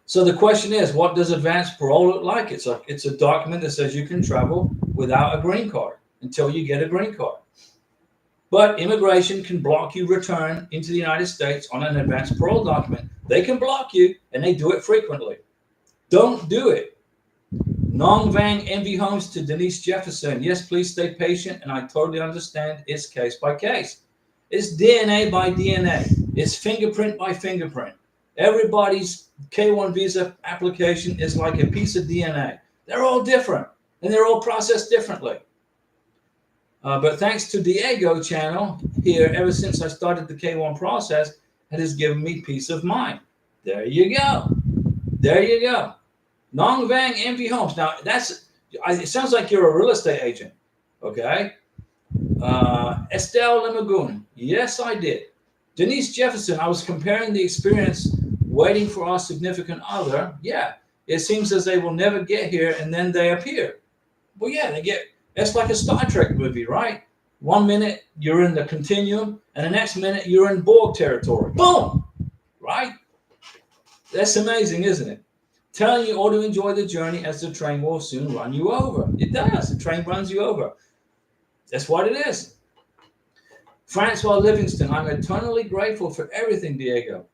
So the question is, what does advanced parole look like? It's a document that says you can travel without a green card until you get a green card. But immigration can block you return into the United States on an advanced parole document. They can block you, and they do it frequently. Don't do it. Nong Vang Envy Homes to Denise Jefferson. Yes, please stay patient, and I totally understand it's case by case. It's DNA by DNA. It's fingerprint by fingerprint. Everybody's K-1 visa application is like a piece of DNA. They're all different, and they're all processed differently. But thanks to Diego channel here, ever since I started the K1 process, it has given me peace of mind. There you go. There you go. Nong Vang Envy Homes. Now, it sounds like you're a real estate agent. Okay. Estelle Lemagoon. Yes, I did. Denise Jefferson, I was comparing the experience waiting for our significant other. Yeah. It seems as they will never get here, and then they appear. Well, yeah, it's like a Star Trek movie, right? 1 minute you're in the continuum, and the next minute you're in Borg territory. Boom! Right? That's amazing, isn't it? Telling you all to enjoy the journey as the train will soon run you over. It does. The train runs you over. That's what it is. Francois Livingston, I'm eternally grateful for everything, Diego.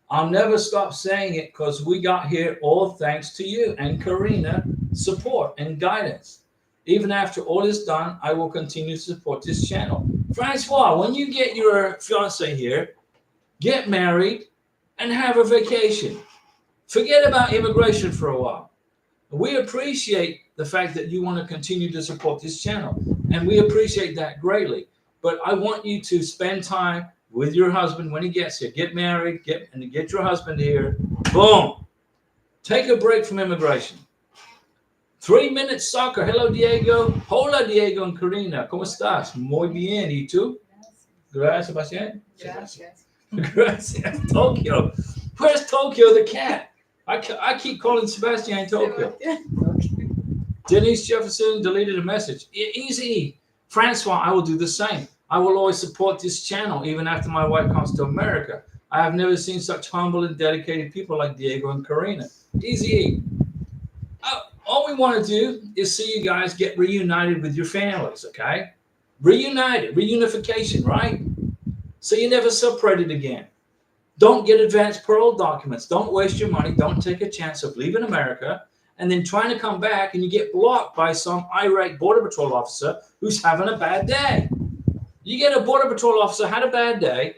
I'll never stop saying it because we got here all thanks to you and Karina support and guidance. Even after all is done, I will continue to support this channel. Francois, when you get your fiance here, get married and have a vacation. Forget about immigration for a while. We appreciate the fact that you want to continue to support this channel, and we appreciate that greatly. But I want you to spend time with your husband when he gets here. Get married, get your husband here. Boom. Take a break from immigration. 3 minutes soccer. Hello, Diego. Hola, Diego and Karina. ¿Cómo estás? Muy bien. ¿Y tú? Gracias, Sebastián. Gracias. Gracias. Tokyo. Where's Tokyo the cat? I keep calling Sebastian Tokyo. Denise Jefferson deleted a message. Easy. Francois, I will do the same. I will always support this channel even after my wife comes to America. I have never seen such humble and dedicated people like Diego and Karina. Easy. All we want to do is see you guys get reunited with your families, okay? Reunited, reunification, right? So you never separated again. Don't get advanced parole documents. Don't waste your money. Don't take a chance of leaving America and then trying to come back and you get blocked by some irate Border Patrol officer who's having a bad day. You get a Border Patrol officer had a bad day,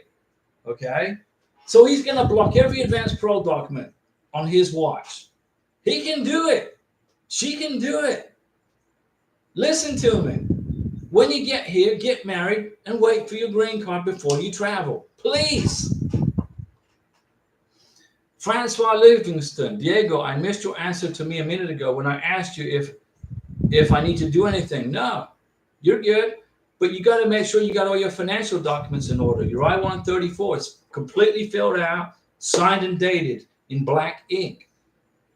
okay? So he's going to block every advanced parole document on his watch. He can do it. She can do it. Listen to me. When you get here, get married and wait for your green card before you travel. Please. Francois Livingston. Diego, I missed your answer to me a minute ago when I asked you if I need to do anything. No, you're good. But you got to make sure you got all your financial documents in order. Your I-134 is completely filled out, signed and dated in black ink.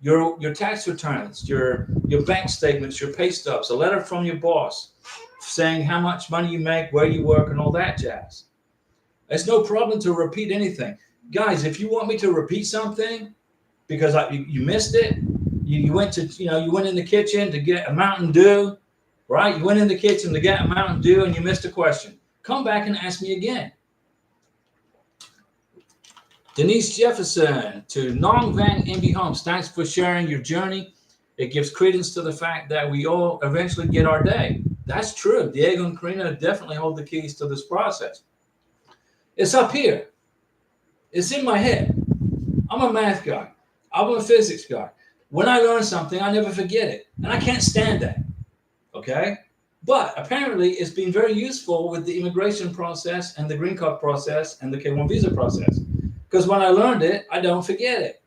Your tax returns, your bank statements, your pay stubs, a letter from your boss saying how much money you make, where you work, and all that jazz. It's no problem to repeat anything. Guys, if you want me to repeat something because you missed it, you went to, you went in the kitchen to get a Mountain Dew, right? You went in the kitchen to get a Mountain Dew and you missed a question. Come back and ask me again. Denise Jefferson to Nong Vang MB Homes. Thanks for sharing your journey. It gives credence to the fact that we all eventually get our day. That's true. Diego and Karina definitely hold the keys to this process. It's up here. It's in my head. I'm a math guy. I'm a physics guy. When I learn something, I never forget it. And I can't stand that. Okay? But apparently, it's been very useful with the immigration process and the green card process and the K-1 visa process. Because when I learned it, I don't forget it.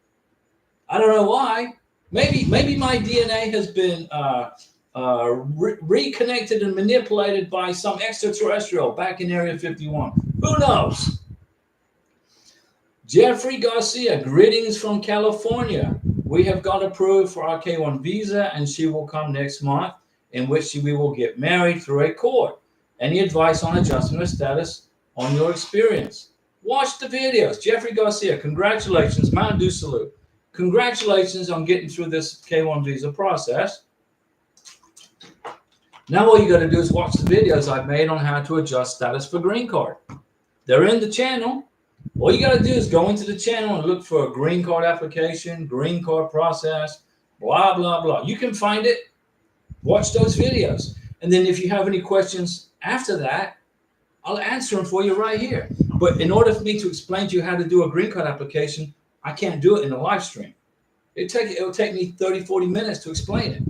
I don't know why. Maybe my DNA has been reconnected and manipulated by some extraterrestrial back in Area 51. Who knows? Jeffrey Garcia, greetings from California. We have got approved for our K-1 visa, and she will come next month, in which we will get married through a court. Any advice on adjustment of status on your experience? Watch the videos. Jeffrey Garcia, congratulations. Mountain Dew salute. Congratulations on getting through this K-1 visa process. Now all you got to do is watch the videos I've made on how to adjust status for green card. They're in the channel. All you got to do is go into the channel and look for a green card application, green card process, blah, blah, blah. You can find it. Watch those videos. And then if you have any questions after that, I'll answer them for you right here. But in order for me to explain to you how to do a green card application, I can't do it in a live stream. It'll take me 30, 40 minutes to explain it.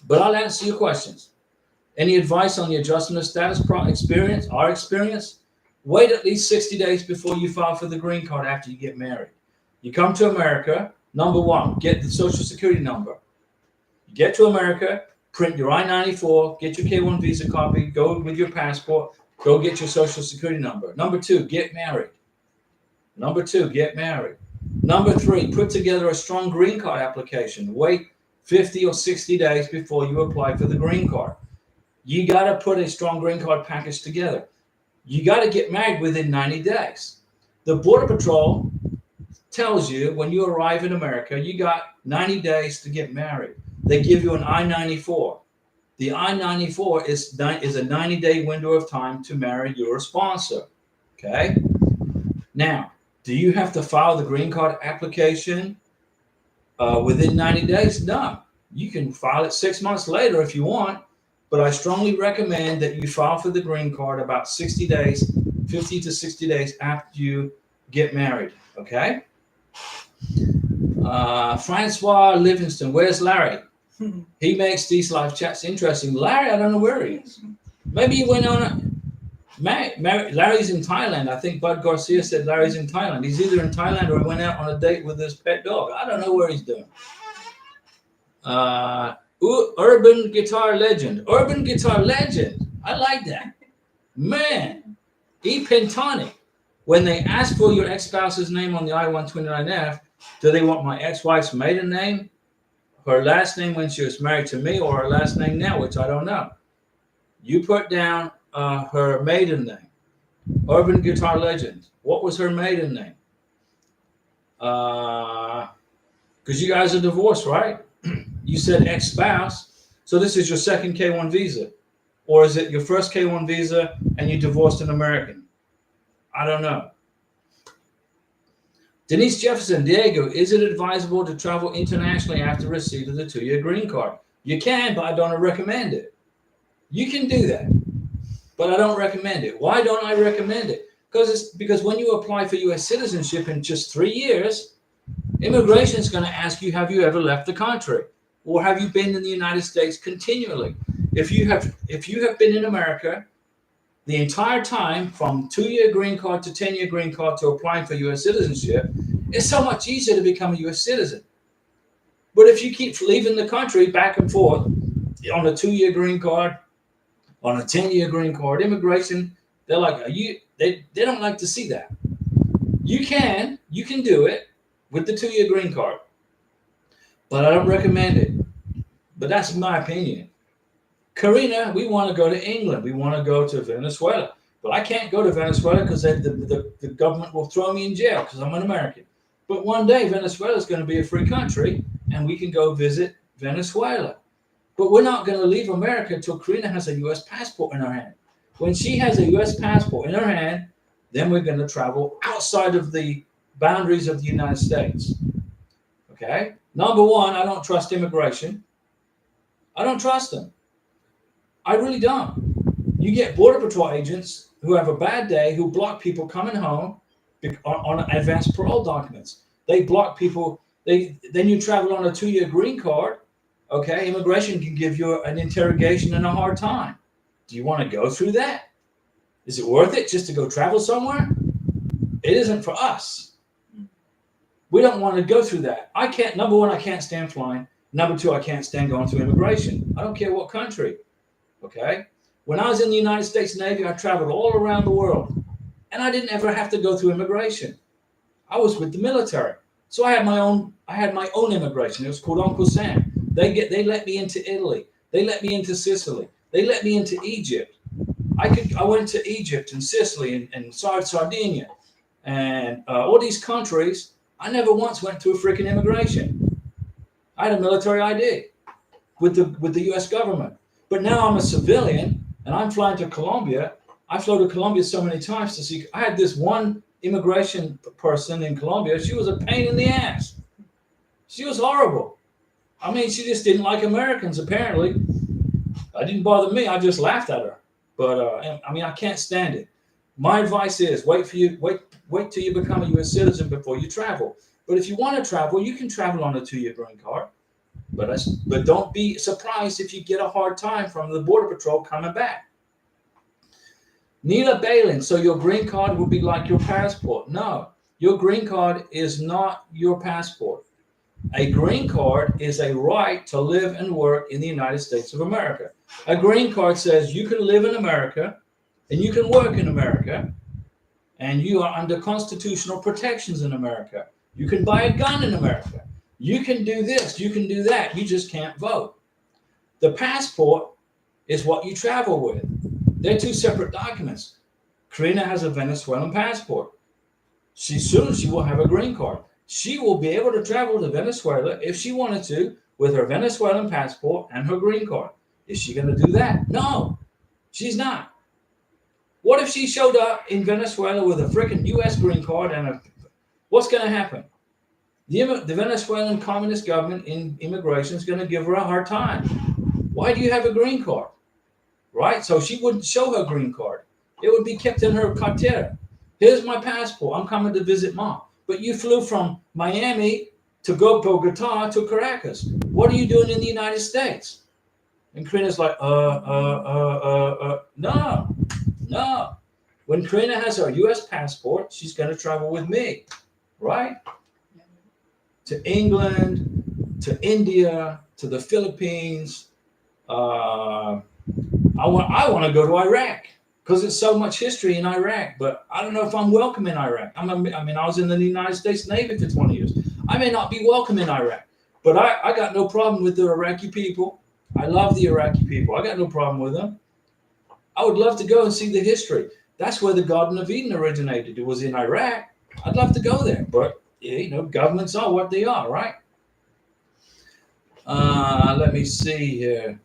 But I'll answer your questions. Any advice on the adjustment of status experience, our experience? Wait at least 60 days before you file for the green card after you get married. You come to America, number one, get the Social Security number. You get to America, print your I-94, get your K-1 visa copy, go with your passport, go get your Social Security number. Number two, get married. Number two, get married. Number three, put together a strong green card application. Wait 50 or 60 days before you apply for the green card. You got to put a strong green card package together. You got to get married within 90 days. The Border Patrol tells you when you arrive in America, you got 90 days to get married. They give you an I-94. The I-94 is a 90-day window of time to marry your sponsor. Okay? Now, do you have to file the green card application within 90 days? No. You can file it 6 months later if you want, but I strongly recommend that you file for the green card about 60 days, 50 to 60 days after you get married. Okay? Francois Livingston, where's Larry? He makes these live chats interesting. Larry, I don't know where he is. Maybe he went on Larry's in Thailand. I think Bud Garcia said Larry's in Thailand. He's either in Thailand or he went out on a date with his pet dog. I don't know where he's doing. Urban Guitar Legend. Urban Guitar Legend. I like that. Man. E. Pentonic. When they ask for your ex-spouse's name on the I-129F, do they want my ex-wife's maiden name, her last name when she was married to me, or her last name now, which I don't know? You put down her maiden name. Urban Guitar Legend. What was her maiden name? Because you guys are divorced, right? You said ex-spouse. So this is your second K-1 visa. Or is it your first K-1 visa and you divorced an American? I don't know. Denise Jefferson, Diego, is it advisable to travel internationally after receipt of the 2-year green card? You can, but I don't recommend it. You can do that, but I don't recommend it. Why don't I recommend it? Because when you apply for U.S. citizenship in just 3 years, immigration is going to ask you, have you ever left the country? Or have you been in the United States continually? If you have been in America the entire time from 2-year green card to 10-year green card to applying for U.S. citizenship, it's so much easier to become a U.S. citizen. But if you keep leaving the country back and forth on a 2-year green card, on a 10-year green card. Immigration, they're like, are you? They don't like to see that. You can do it with the 2-year green card, but I don't recommend it. But that's my opinion. Karina, we want to go to England. We want to go to Venezuela. But I can't go to Venezuela because the government will throw me in jail because I'm an American. But one day Venezuela is going to be a free country and we can go visit Venezuela. But we're not going to leave America until Karina has a U.S. passport in her hand. When she has a U.S. passport in her hand, then we're going to travel outside of the boundaries of the United States. Okay? Number one, I don't trust immigration. I don't trust them. I really don't. You get Border Patrol agents who have a bad day, who block people coming home on advanced parole documents. They block people. Then you travel on a 2-year green card. Okay, immigration can give you an interrogation and a hard time. Do you want to go through that? Is it worth it just to go travel somewhere? It isn't for us. We don't want to go through that. I can't. Number one, I can't stand flying. Number two, I can't stand going through immigration. I don't care what country. Okay? When I was in the United States Navy, I traveled all around the world, and I didn't ever have to go through immigration. I was with the military, so I had my own immigration. It was called Uncle Sam. They let me into Italy. They let me into Sicily. They let me into Egypt. I went to Egypt and Sicily and Sardinia and all these countries. I never once went through a freaking immigration. I had a military ID with the U.S. government. But now I'm a civilian and I'm flying to Colombia. I flew to Colombia so many times to see. I had this one immigration person in Colombia. She was a pain in the ass. She was horrible. I mean, she just didn't like Americans, apparently. It didn't bother me. I just laughed at her. But, I mean, I can't stand it. My advice is wait till you become a U.S. citizen before you travel. But if you want to travel, you can travel on a 2-year green card. But don't be surprised if you get a hard time from the Border Patrol coming back. Neela Balin, so your green card will be like your passport. No, your green card is not your passport. A green card is a right to live and work in the United States of America. A green card says you can live in America and you can work in America and you are under constitutional protections in America. You can buy a gun in America. You can do this, you can do that. You just can't vote. The passport is what you travel with. They're two separate documents. Karina has a Venezuelan passport. Soon she will have a green card. She will be able to travel to Venezuela if she wanted to with her Venezuelan passport and her green card. Is she going to do that? No, she's not. What if she showed up in Venezuela with a freaking U.S. green card what's going to happen? The Venezuelan communist government in immigration is going to give her a hard time. Why do you have a green card? Right? So she wouldn't show her green card. It would be kept in her cartera. Here's my passport. I'm coming to visit mom. But you flew from Miami to go Bogota to Caracas. What are you doing in the United States? And Karina's like, no. When Karina has her U.S. passport, she's going to travel with me, right? To England, to India, to the Philippines. I want to go to Iraq because there's so much history in Iraq, but I don't know if I'm welcome in Iraq. I was in the United States Navy for 20 years. I may not be welcome in Iraq, but I got no problem with the Iraqi people. I love the Iraqi people. I got no problem with them. I would love to go and see the history. That's where the Garden of Eden originated. It was in Iraq. I'd love to go there, but governments are what they are, right? Let me see here.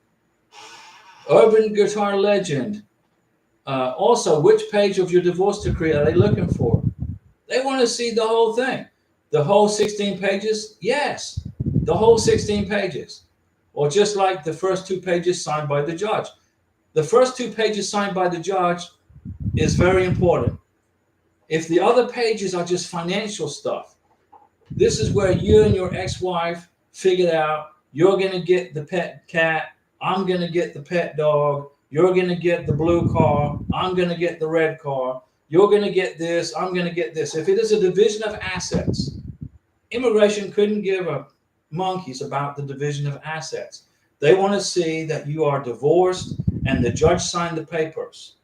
Urban Guitar Legend. Also, which page of your divorce decree are they looking for? They want to see the whole thing. The whole 16 pages? Yes, the whole 16 pages. Or just like the first 2 pages signed by the judge. The first 2 pages signed by the judge is very important. If the other pages are just financial stuff, this is where you and your ex-wife figured out you're going to get the pet cat, I'm going to get the pet dog, you're going to get the blue car, I'm going to get the red car, you're going to get this, I'm going to get this. If it is a division of assets, immigration couldn't give a monkeys about the division of assets. They want to see that you are divorced and the judge signed the papers.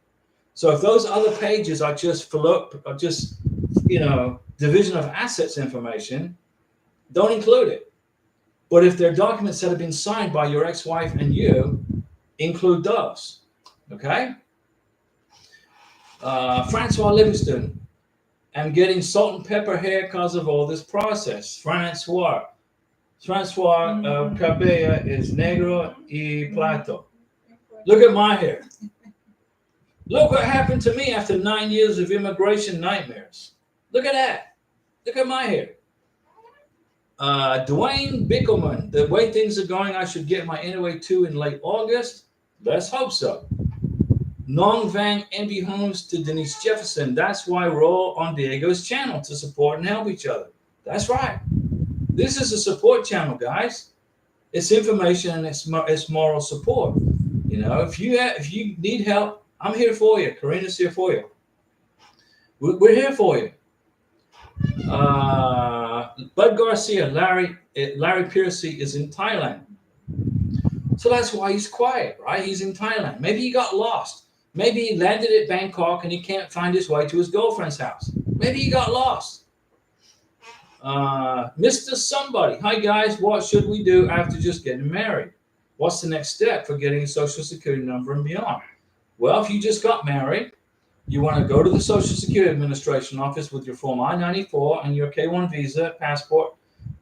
So if those other pages are just division of assets information, don't include it. But if they're documents that have been signed by your ex-wife and you, include those. Okay? Francois Livingston. I'm getting salt and pepper hair because of all this process. Francois Cabella is negro y plato. Look at my hair. Look what happened to me after 9 years of immigration nightmares. Look at that. Look at my hair. Dwayne Bickelman, the way things are going, I should get my NOA 2 in late August. Let's hope so. Nong Vang Envy Homes to Denise Jefferson. That's why we're all on Diego's channel, to support and help each other. That's right. This is a support channel, guys. It's information and it's moral support. You know, if you need help, I'm here for you. Karina's here for you. We're here for you. Bud Garcia, Larry Piercy is in Thailand. So that's why he's quiet, right? He's in Thailand. Maybe he got lost. Maybe he landed at Bangkok and he can't find his way to his girlfriend's house. Maybe he got lost. Mr. Somebody, hi guys, what should we do after just getting married? What's the next step for getting a social security number and beyond? Well, if you just got married, you want to go to the Social Security Administration office with your Form I-94 and your K-1 visa, passport,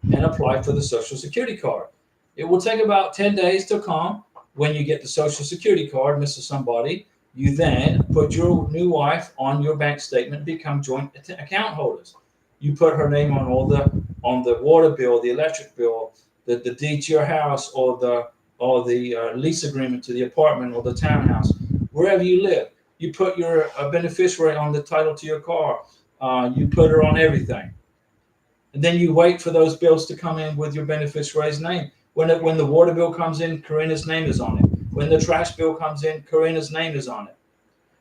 and apply for the Social Security card. It will take about 10 days to come. When you get the Social Security card, Mr. Somebody, you then put your new wife on your bank statement, become joint account holders. You put her name on on the water bill, the electric bill, the deed to your house, or the lease agreement to the apartment or the townhouse, wherever you live. You put your beneficiary on the title to your car. You put her on everything. And then you wait for those bills to come in with your beneficiary's name. When the water bill comes in, Karina's name is on it. When the trash bill comes in, Karina's name is on it.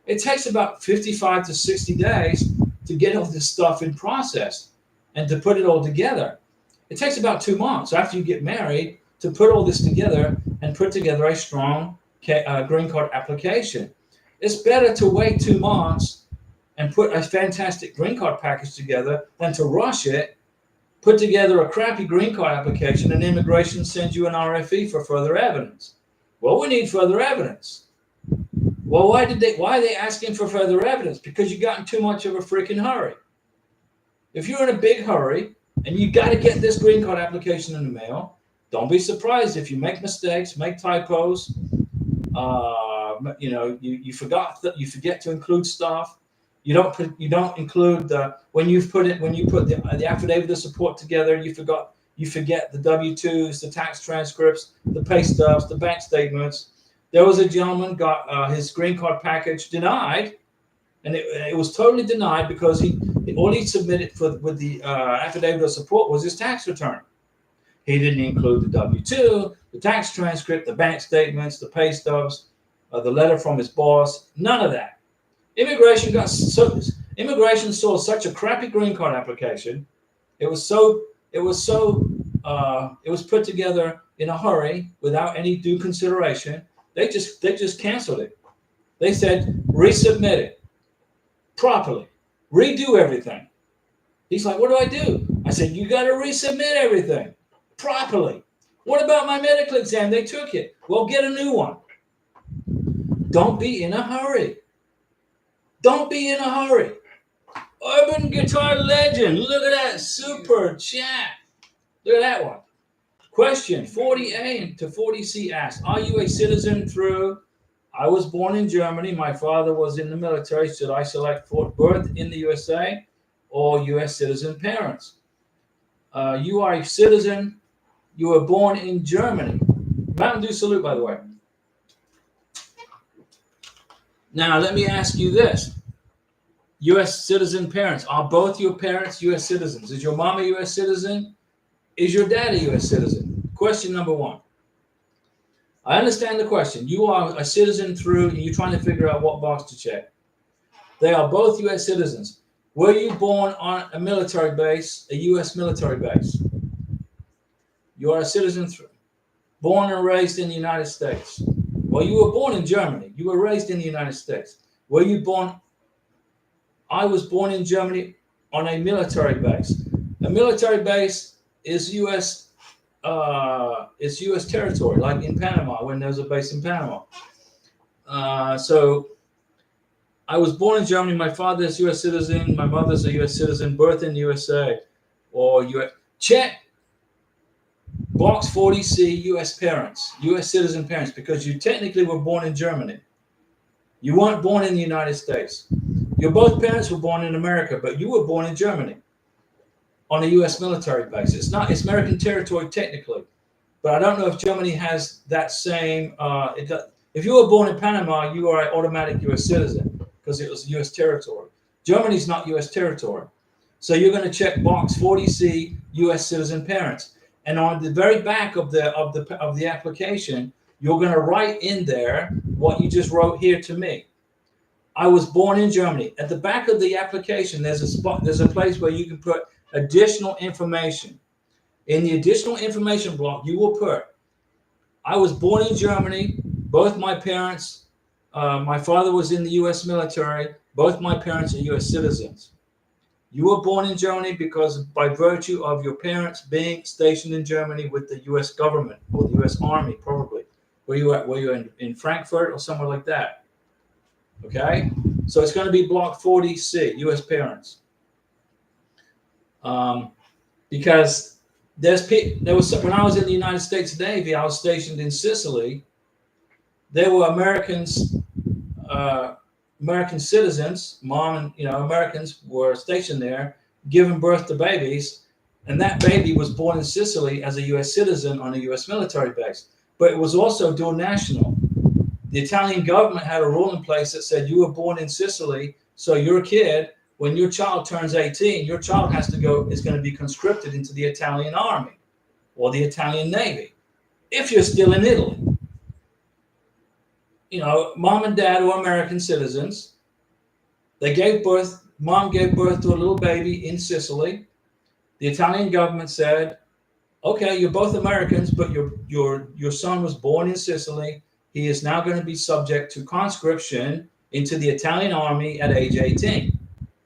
It takes about 55 to 60 days to get all this stuff in process and to put it all together. It takes about 2 months after you get married to put all this together and put together a strong green card application. It's better to wait 2 months and put a fantastic green card package together than to rush it, put together a crappy green card application, and immigration sends you an RFE for further evidence. Well, we need further evidence. Well, why are they asking for further evidence? Because you got in too much of a freaking hurry. If you're in a big hurry and you got to get this green card application in the mail, don't be surprised if you make mistakes, make typos. You forget to include stuff. You don't include when you put the affidavit of support together. You forget the W-2s, the tax transcripts, the pay stubs, the bank statements. There was a gentleman got his green card package denied, and it was totally denied because all he submitted with the affidavit of support was his tax return. He didn't include the W-2, the tax transcript, the bank statements, the pay stubs, the letter from his boss. None of that. Immigration saw such a crappy green card application. It was put together in a hurry without any due consideration. They just canceled it. They said resubmit it properly, redo everything. He's like, what do I do? I said, you got to resubmit everything properly. What about my medical exam? They took it. Well, get a new one. Don't be in a hurry. Don't be in a hurry. Urban Guitar Legend. Look at that super chat. Look at that one. Question 40A to 40C asked, are you a citizen through, I was born in Germany, my father was in the military, should I select for birth in the USA or US citizen parents? You are a citizen, you were born in Germany. Mountain Dew salute, by the way. Now, let me ask you this. U.S. citizen parents. Are both your parents U.S. citizens? Is your mom a U.S. citizen? Is your dad a U.S. citizen? Question number one. I understand the question. You are a citizen through, and you're trying to figure out what box to check. They are both U.S. citizens. Were you born on a military base, a U.S. military base? You are a citizen through, born and raised in the United States. Well, you were born in Germany. You were raised in the United States. Were you born? I was born in Germany on a military base. A military base is U.S. It's U.S. territory, like in Panama when there's a base in Panama. So I was born in Germany. My father is U.S. citizen. My mother's a U.S. citizen. Birth in USA, or U.S. Check box 40C. U.S. parents, U.S. citizen parents, because you technically were born in Germany. You weren't born in the United States. Your both parents were born in America, but you were born in Germany on a U.S. military base. It's American territory technically, but I don't know if Germany has that same. If you were born in Panama, you are an automatic U.S. citizen because it was U.S. territory. Germany's not U.S. territory, so you're going to check box 40C, U.S. citizen parents, and on the very back of the application, you're going to write in there what you just wrote here to me. I was born in Germany. At the back of the application, there's a place where you can put additional information. In the additional information block, you will put, I was born in Germany. Both my parents, my father was in the U.S. military. Both my parents are U.S. citizens. You were born in Germany because by virtue of your parents being stationed in Germany with the U.S. government or the U.S. Army, probably. Were you in Frankfurt or somewhere like that? Okay, so it's going to be block 40C, U.S. parents, because there was when I was in the United States Navy, I was stationed in Sicily. There were Americans, American citizens, mom and Americans were stationed there, giving birth to babies, and that baby was born in Sicily as a U.S. citizen on a U.S. military base, but it was also dual national. The Italian government had a rule in place that said you were born in Sicily, so your kid, when your child turns 18, your child is going to be conscripted into the Italian army or the Italian Navy. If you're still in Italy, mom and dad were American citizens. They gave birth. Mom gave birth to a little baby in Sicily. The Italian government said, "Okay, you're both Americans, but your son was born in Sicily. He is now going to be subject to conscription into the Italian army at age 18,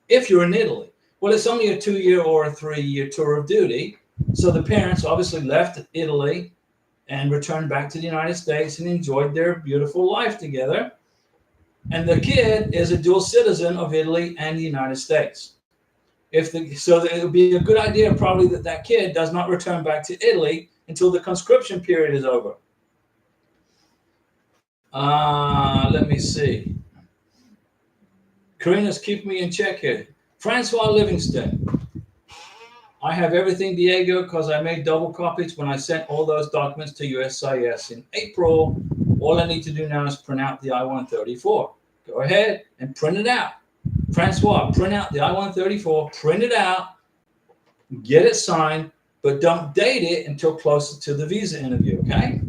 if you're in Italy." Well, it's only a 2-year or a 3-year tour of duty. So the parents obviously left Italy and returned back to the United States and enjoyed their beautiful life together. And the kid is a dual citizen of Italy and the United States. So it would be a good idea probably that kid does not return back to Italy until the conscription period is over. Let me see. Karina's keeping me in check here. Francois Livingston. I have everything, Diego, because I made double copies when I sent all those documents to USIS in April. All I need to do now is print out the I-134. Go ahead and print it out. Francois, print out the I-134, print it out, get it signed, but don't date it until closer to the visa interview, okay?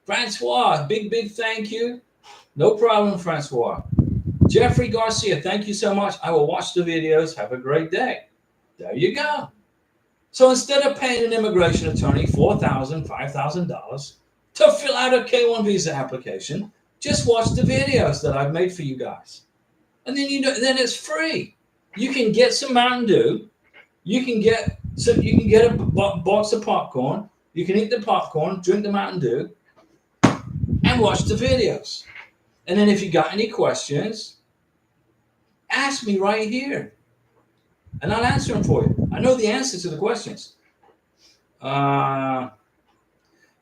Francois, big thank you. No problem, Francois. Jeffrey Garcia, thank you so much. I will watch the videos. Have a great day. There you go. So instead of paying an immigration attorney $4,000, $5,000 to fill out a K-1 visa application, just watch the videos that I've made for you guys. And then then it's free. You can get some Mountain Dew. You can get a box of popcorn. You can eat the popcorn, drink the Mountain Dew, and watch the videos. And then if you got any questions, ask me right here. And I'll answer them for you. I know the answer to the questions.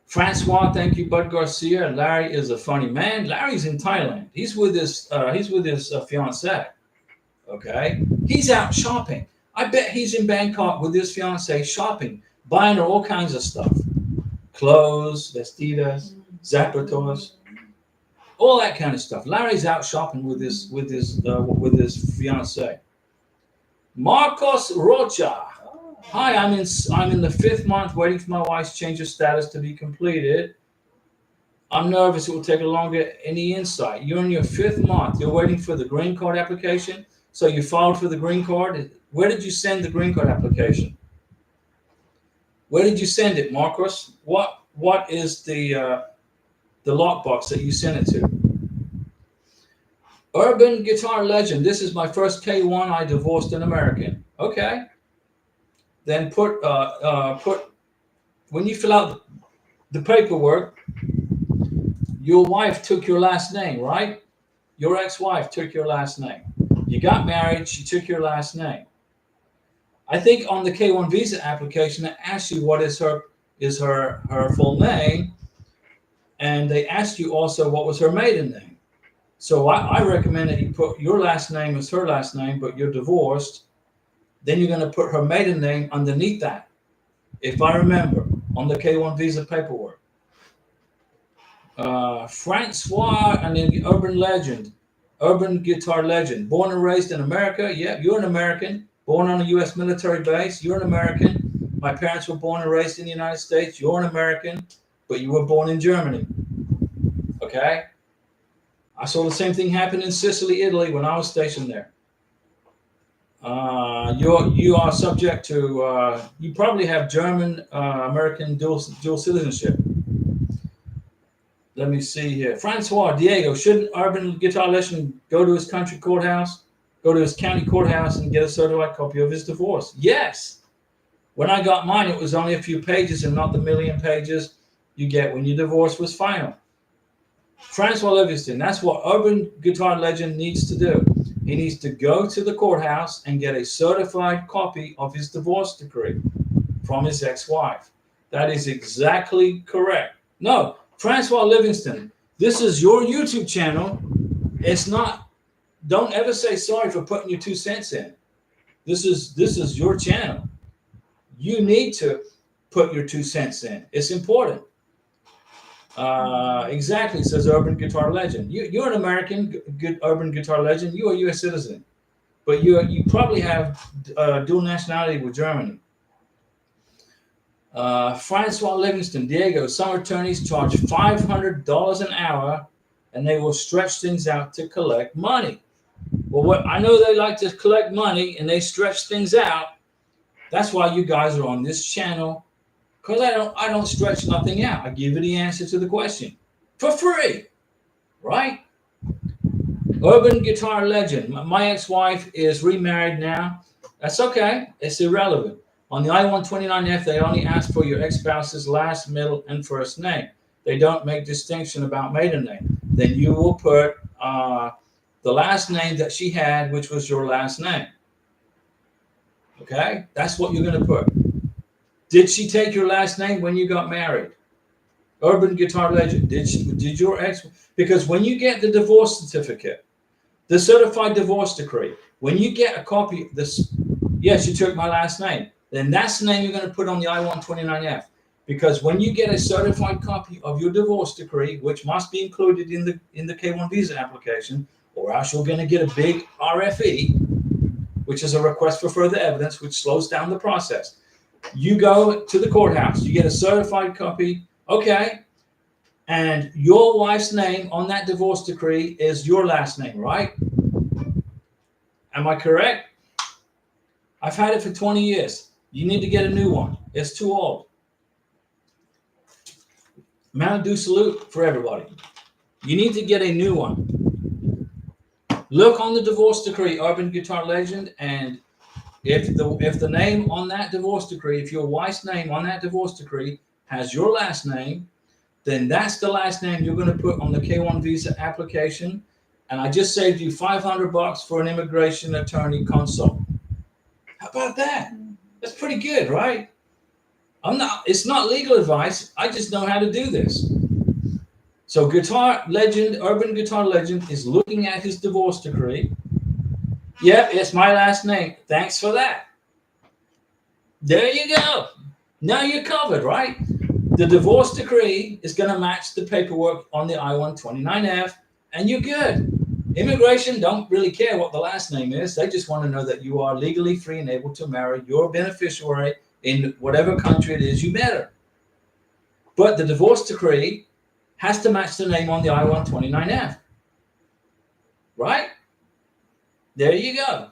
Francois, thank you. Bud Garcia. Larry is a funny man. Larry's in Thailand. He's with his fiancée. Okay. He's out shopping. I bet he's in Bangkok with his fiancée shopping, buying her all kinds of stuff. Clothes, vestidas, zapatos, all that kind of stuff. Larry's out shopping with his fiancée. Marcos Rocha. Hi, I'm in the 5th month waiting for my wife's change of status to be completed. I'm nervous it will take longer. Any insight? You're in your 5th month. You're waiting for the green card application. So you filed for the green card. Where did you send the green card application? Where did you send it, Marcos? What is the the lockbox that you sent it to. Urban Guitar Legend. This is my first K1. I divorced an American. Okay. Then put when you fill out the paperwork, your wife took your last name, right? Your ex-wife took your last name. You got married. She took your last name. I think on the K1 visa application, it asks you what is her full name, and they asked you also what was her maiden name. So I recommend that you put your last name as her last name, but you're divorced. Then you're going to put her maiden name underneath that, if I remember, on the K1 visa paperwork. Francois, and then urban guitar legend. Born and raised in America. Yeah, you're an American. Born on a U.S. military base. You're an American. My parents were born and raised in the United States. You're an American, but you were born in Germany. Okay? I saw the same thing happen in Sicily, Italy, when I was stationed there. You are subject to, you probably have German, American dual citizenship. Let me see here. Francois Diego, shouldn't urban guitar legend go to his country courthouse, go to his county courthouse and get a certified copy of his divorce? Yes. When I got mine, it was only a few pages and not the million pages you get when your divorce was final. Francois Livingston, that's what urban guitar legend needs to do. He needs to go to the courthouse and get a certified copy of his divorce decree from his ex-wife. That is exactly correct. No, Francois Livingston, this is your YouTube channel. It's not, don't ever say sorry for putting your 2 cents in. This is your channel. You need to put your 2 cents in. It's important. Exactly, says Urban Guitar Legend. You're an American urban guitar legend. You're a U.S. citizen, but you probably have dual nationality with Germany. Francois Livingston, Diego, some attorneys charge $500 an hour, and they will stretch things out to collect money. Well, I know they like to collect money, and they stretch things out. That's why you guys are on this channel, because I don't stretch nothing out. I give you the answer to the question for free, right? Urban guitar legend. My ex-wife is remarried now. That's okay. It's irrelevant. On the I-129F, they only ask for your ex-spouse's last, middle, and first name. They don't make distinction about maiden name. Then you will put the last name that she had, which was your last name. Okay? That's what you're going to put. Did she take your last name when you got married? Urban guitar legend. Did your ex? Because when you get the divorce certificate, the certified divorce decree, when you get a copy of this, yes, you took my last name. Then that's the name you're going to put on the I-129F. Because when you get a certified copy of your divorce decree, which must be included in the K1 visa application, or else you're going to get a big RFE, which is a request for further evidence, which slows down the process. You go to the courthouse, you get a certified copy, okay, and your wife's name on that divorce decree is your last name, right? Am I correct? I've had it for 20 years. You need to get a new one. It's too old. Mount Dew salute for everybody. You need to get a new one. Look on the divorce decree, Urban Guitar Legend, and if the name on that divorce decree, if your wife's name on that divorce decree has your last name, then that's the last name you're going to put on the K1 visa application. And I just saved you $500 for an immigration attorney consult. How about that? That's pretty good, right? It's not legal advice. I just know how to do this. So Guitar Legend, Urban Guitar Legend is looking at his divorce decree. Yep, it's my last name. Thanks for that. There you go. Now you're covered, right? The divorce decree is going to match the paperwork on the I-129F, and you're good. Immigration don't really care what the last name is. They just want to know that you are legally free and able to marry your beneficiary in whatever country it is you met her. But the divorce decree has to match the name on the I-129F. Right? There you go.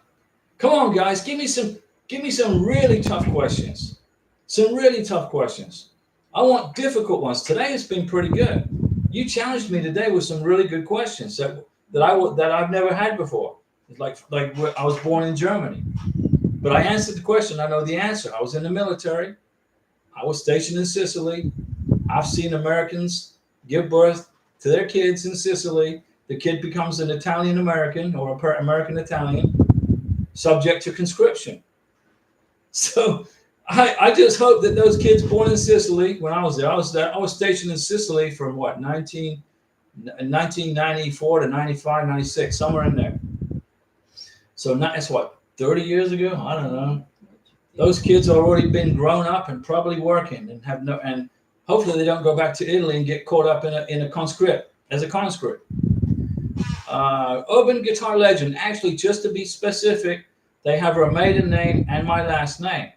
Come on, guys. Give me some really tough questions. Some really tough questions. I want difficult ones. Today has been pretty good. You challenged me today with some really good questions that I've never had before. It's like I was born in Germany, but I answered the question. I know the answer. I was in the military. I was stationed in Sicily. I've seen Americans give birth to their kids in Sicily. The kid becomes an Italian American or a American Italian, subject to conscription. So I just hope that those kids born in Sicily, when I was there, I was stationed in Sicily from what, 1994 to 95, 96, somewhere in there. So that's what, 30 years ago? I don't know. Those kids have already been grown up and probably working and have no, and hopefully they don't go back to Italy and get caught up in a conscript, as a conscript. Urban guitar legend. Actually, just to be specific, they have her maiden name and my last name,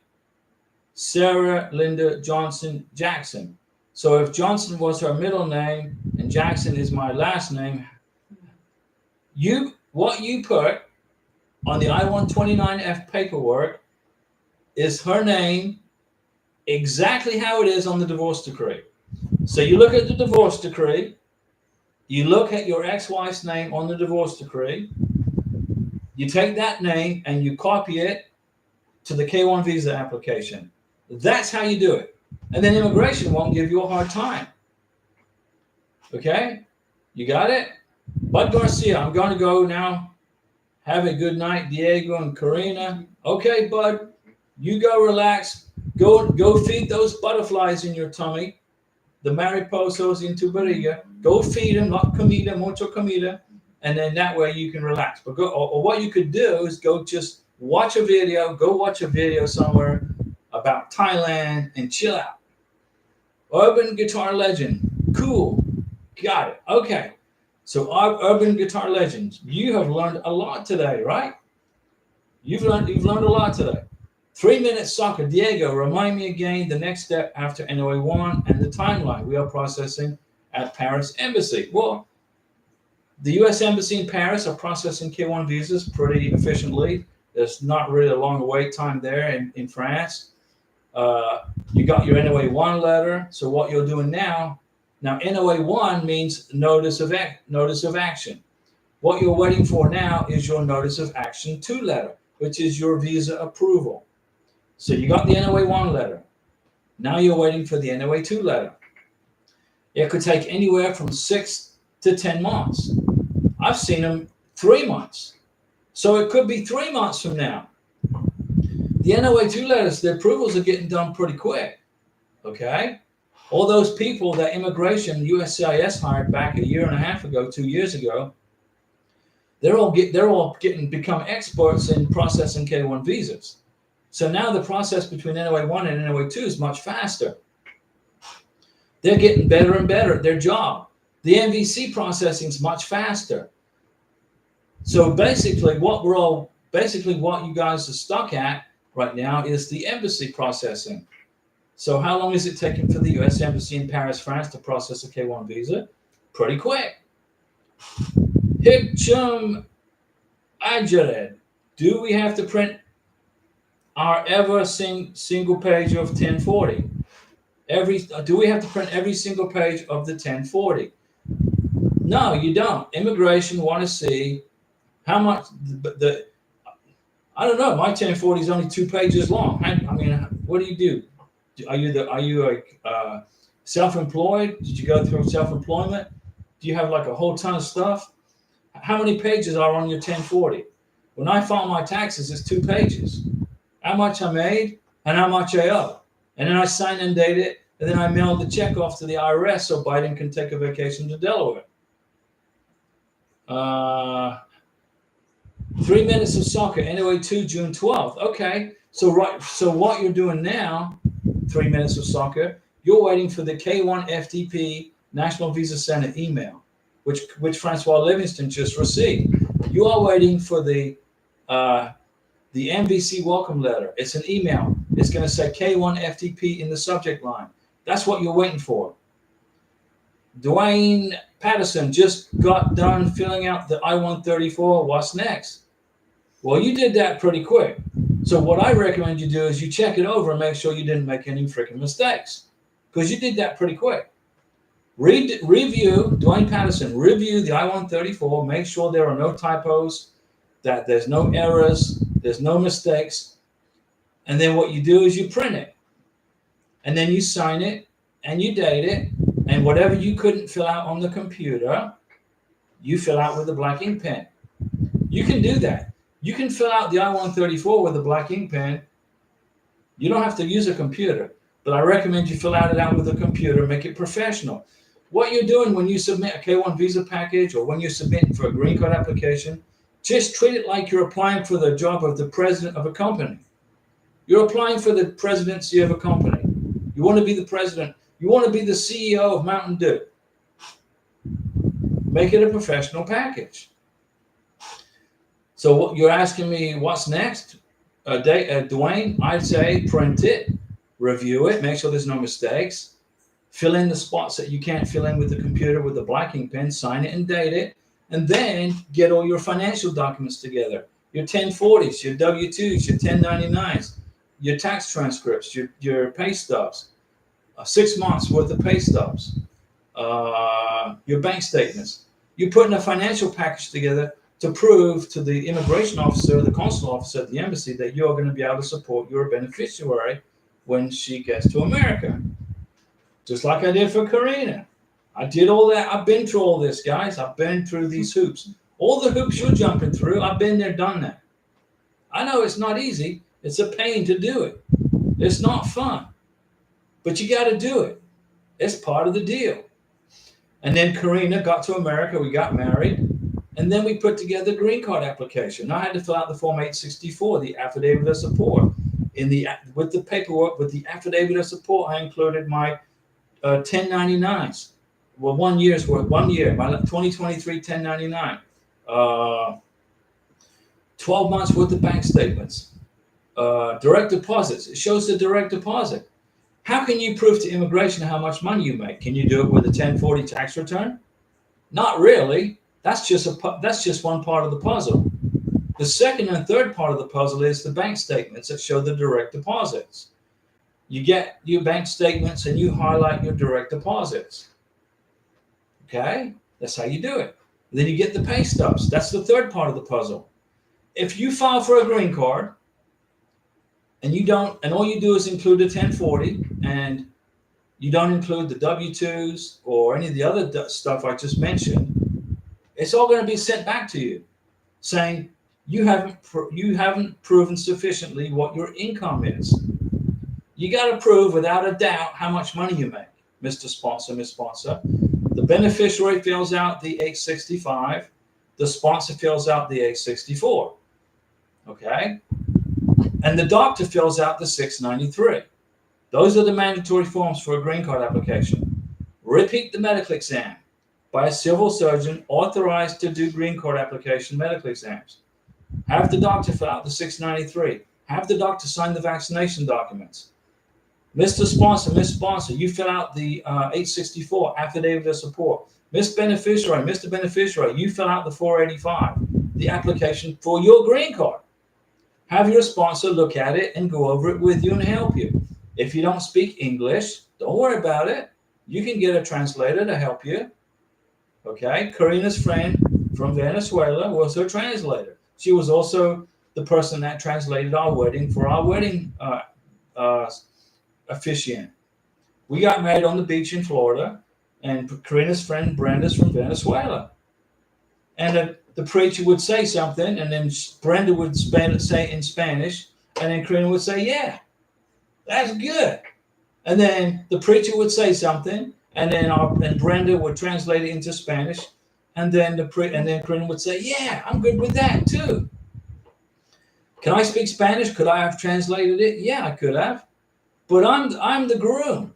Sarah Linda Johnson Jackson. So if Johnson was her middle name and Jackson is my last name, what you put on the I-129F paperwork is her name exactly how it is on the divorce decree. So you look at the divorce decree, you look at your ex-wife's name on the divorce decree, you take that name and you copy it to the K-1 visa application. That's how you do it. And then immigration won't give you a hard time. Okay? You got it? Bud Garcia, I'm going to go now. Have a good night, Diego and Karina. Okay, Bud, you go relax. Go feed those butterflies in your tummy, the mariposas in tu barriga. Go feed them, not comida, mucho comida, and then that way you can relax. But or what you could do is go just watch a video. Go watch a video somewhere about Thailand and chill out. Urban guitar legend, cool, got it. Okay, so our urban guitar legends. You have learned a lot today, right? You've learned a lot today. 3-minute soccer. Diego, remind me again the next step after NOA1 and the timeline we are processing at Paris Embassy. Well, the U.S. Embassy in Paris are processing K-1 visas pretty efficiently. There's not really a long wait time there in France. You got your NOA1 letter. So what you're doing now NOA1 means notice of action. What you're waiting for now is your notice of action 2 letter, which is your visa approval. So you got the NOA1 letter. Now you're waiting for the NOA2 letter. It could take anywhere from 6 to 10 months. I've seen them 3 months. So it could be 3 months from now. The NOA2 letters, the approvals are getting done pretty quick. Okay? All those people that immigration, USCIS hired back a year and a half ago, 2 years ago, they're all become experts in processing K-1 visas. So now the process between NOA1 and NOA2 is much faster. They're getting better and better at their job. The MVC processing is much faster. So basically what you guys are stuck at right now is the embassy processing. So how long is it taking for the U.S. Embassy in Paris, France to process a K-1 visa? Pretty quick. Hikchum Ajared. Do we have to print our single page of 1040? Do we have to print every single page of the 1040? No, you don't. Immigration want to see how much I don't know. My 1040 is only 2 pages long. I mean, what do you do? Are you self-employed? Did you go through self-employment? Do you have like a whole ton of stuff? How many pages are on your 1040? When I file my taxes, it's 2 pages. How much I made and how much I owe. And then I sign and date it, and then I mail the check off to the IRS so Biden can take a vacation to Delaware. 3 minutes of soccer, NOA2, June 12th. Okay, so what you're doing now, 3 minutes of soccer, you're waiting for the K-1 FTP National Visa Center email, which Francois Livingston just received. You are waiting for the MVC welcome letter. It's an email. It's going to say K-1 FTP in the subject line. That's what you're waiting for. Dwayne Patterson just got done filling out the I-134. What's next? Well, you did that pretty quick. So what I recommend you do is you check it over and make sure you didn't make any freaking mistakes, because you did that pretty quick. Review, Dwayne Patterson, review the I-134, make sure there are no typos, that there's no errors, there's no mistakes. And then what you do is you print it. And then you sign it and you date it. And whatever you couldn't fill out on the computer, you fill out with a black ink pen. You can do that. You can fill out the I-134 with a black ink pen. You don't have to use a computer, but I recommend you fill it out with a computer, make it professional. What you're doing when you submit a K-1 visa package or when you're submitting for a green card application, just treat it like you're applying for the job of the president of a company. You're applying for the presidency of a company. You want to be the president. You want to be the CEO of Mountain Dew. Make it a professional package. So what you're asking me, what's next? Dwayne, I'd say print it, review it, make sure there's no mistakes, fill in the spots that you can't fill in with the computer with the black ink pen, sign it and date it, and then get all your financial documents together, your 1040s, your W-2s, your 1099s, your tax transcripts, your pay stubs, 6 months worth of pay stubs, your bank statements. You're putting a financial package together to prove to the immigration officer, the consular officer at the embassy, that you're going to be able to support your beneficiary when she gets to America. Just like I did for Karina. I did all that. I've been through all this, guys. I've been through these hoops. All the hoops you're jumping through, I've been there, done that. I know it's not easy. It's a pain to do it. It's not fun. But you got to do it. It's part of the deal. And then Karina got to America. We got married. And then we put together a green card application. I had to fill out the Form 864, the affidavit of support. With the paperwork, with the affidavit of support, I included my 1099s. Well, 1 year's worth, 1 year, my 2023 1099. 12 months worth of bank statements. Direct deposits. It shows the direct deposit. How can you prove to immigration how much money you make? Can you do it with a 1040 tax return? Not really. That's just one part of the puzzle. The second and third part of the puzzle is the bank statements that show the direct deposits. You get your bank statements and you highlight your direct deposits. Okay? That's how you do it. Then you get the pay stubs. That's the third part of the puzzle. If you file for a green card and all you do is include a 1040 and you don't include the W-2s or any of the other stuff I just mentioned, it's all going to be sent back to you saying you haven't proven sufficiently what your income is. You got to prove without a doubt how much money you make, Mr. Sponsor, Miss Sponsor. The beneficiary fills out the 865. The sponsor fills out the 864. Okay? And the doctor fills out the 693. Those are the mandatory forms for a green card application. Repeat the medical exam by a civil surgeon authorized to do green card application medical exams. Have the doctor fill out the 693. Have the doctor sign the vaccination documents. Mr. Sponsor, Miss Sponsor, you fill out the 864 affidavit of support. Miss Beneficiary, Mr. Beneficiary, you fill out the 485, the application for your green card. Have your sponsor look at it and go over it with you and help you. If you don't speak English, don't worry about it. You can get a translator to help you. Okay, Karina's friend from Venezuela was her translator. She was also the person that translated our wedding for our wedding officiant. We got married on the beach in Florida, and Karina's friend Brenda's from Venezuela. And the preacher would say something, and then Brenda would say in Spanish, and then Karina would say, "Yeah, that's good." And then the preacher would say something, and then Brenda would translate it into Spanish, and then Karina would say, "Yeah, I'm good with that too." Can I speak Spanish? Could I have translated it? Yeah, I could have. But I'm the groom.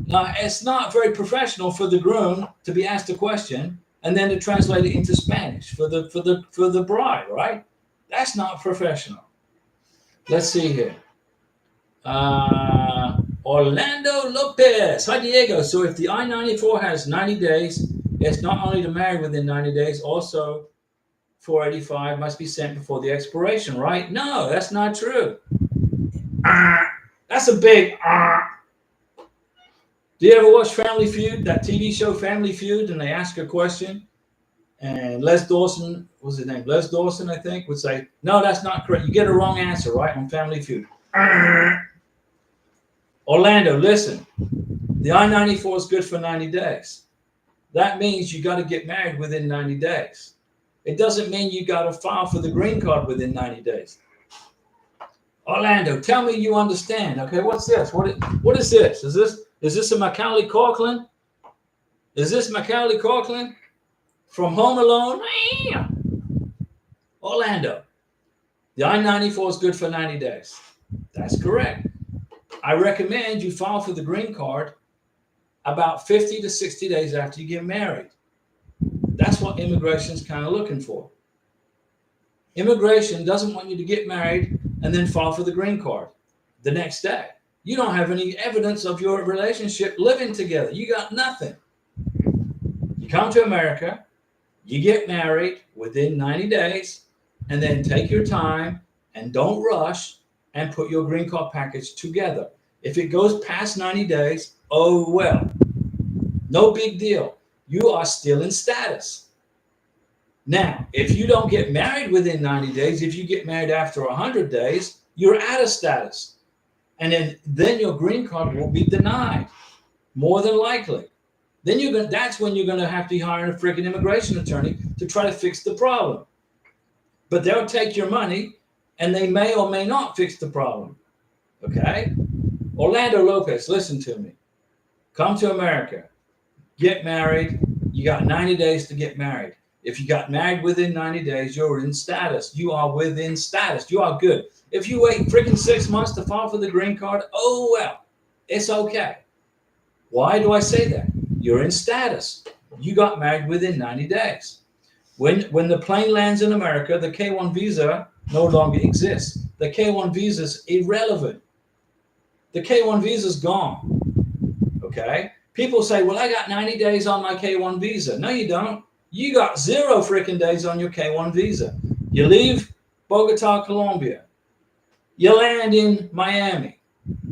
Now, it's not very professional for the groom to be asked a question and then to translate it into Spanish for the bride, right? That's not professional. Let's see here. Orlando Lopez. Hi, Diego. So if the I-94 has 90 days, it's not only to marry within 90 days, also 485 must be sent before the expiration, right? No, that's not true. That's a big Do you ever watch Family Feud, that TV show Family Feud, and they ask a question? And Les Dawson, what's his name? Les Dawson, I think, would say, no, that's not correct. You get a wrong answer, right, on Family Feud. Orlando, listen. The I-94 is good for 90 days. That means you got to get married within 90 days. It doesn't mean you got to file for the green card within 90 days. Orlando, tell me you understand. Okay, what's this? What is this? Is this a Macaulay Culkin? Is this Macaulay Culkin from Home Alone? Orlando, the I-94 is good for 90 days. That's correct. I recommend you file for the green card about 50 to 60 days after you get married. That's what immigration's kind of looking for. Immigration doesn't want you to get married and then file for the green card the next day. You don't have any evidence of your relationship living together. You got nothing. You come to America, you get married within 90 days, and then take your time and don't rush and put your green card package together. If it goes past 90 days, oh well. No big deal. You are still in status. Now, if you don't get married within 90 days, if you get married after 100 days, you're out of status. And then your green card will be denied, more than likely. Then that's when you're going to have to hire a freaking immigration attorney to try to fix the problem. But they'll take your money, and they may or may not fix the problem. Okay? Orlando Lopez, listen to me. Come to America. Get married. You got 90 days to get married. If you got married within 90 days, you're in status. You are within status. You are good. If you wait freaking 6 months to file for the green card, oh well, it's okay. Why do I say that? You're in status. You got married within 90 days. When the plane lands in America, the K-1 visa no longer exists. The K-1 visa is irrelevant. The K-1 visa is gone. Okay? People say, well, I got 90 days on my K-1 visa. No, you don't. You got 0 freaking days on your K-1 visa. You leave Bogota, Colombia. You land in Miami.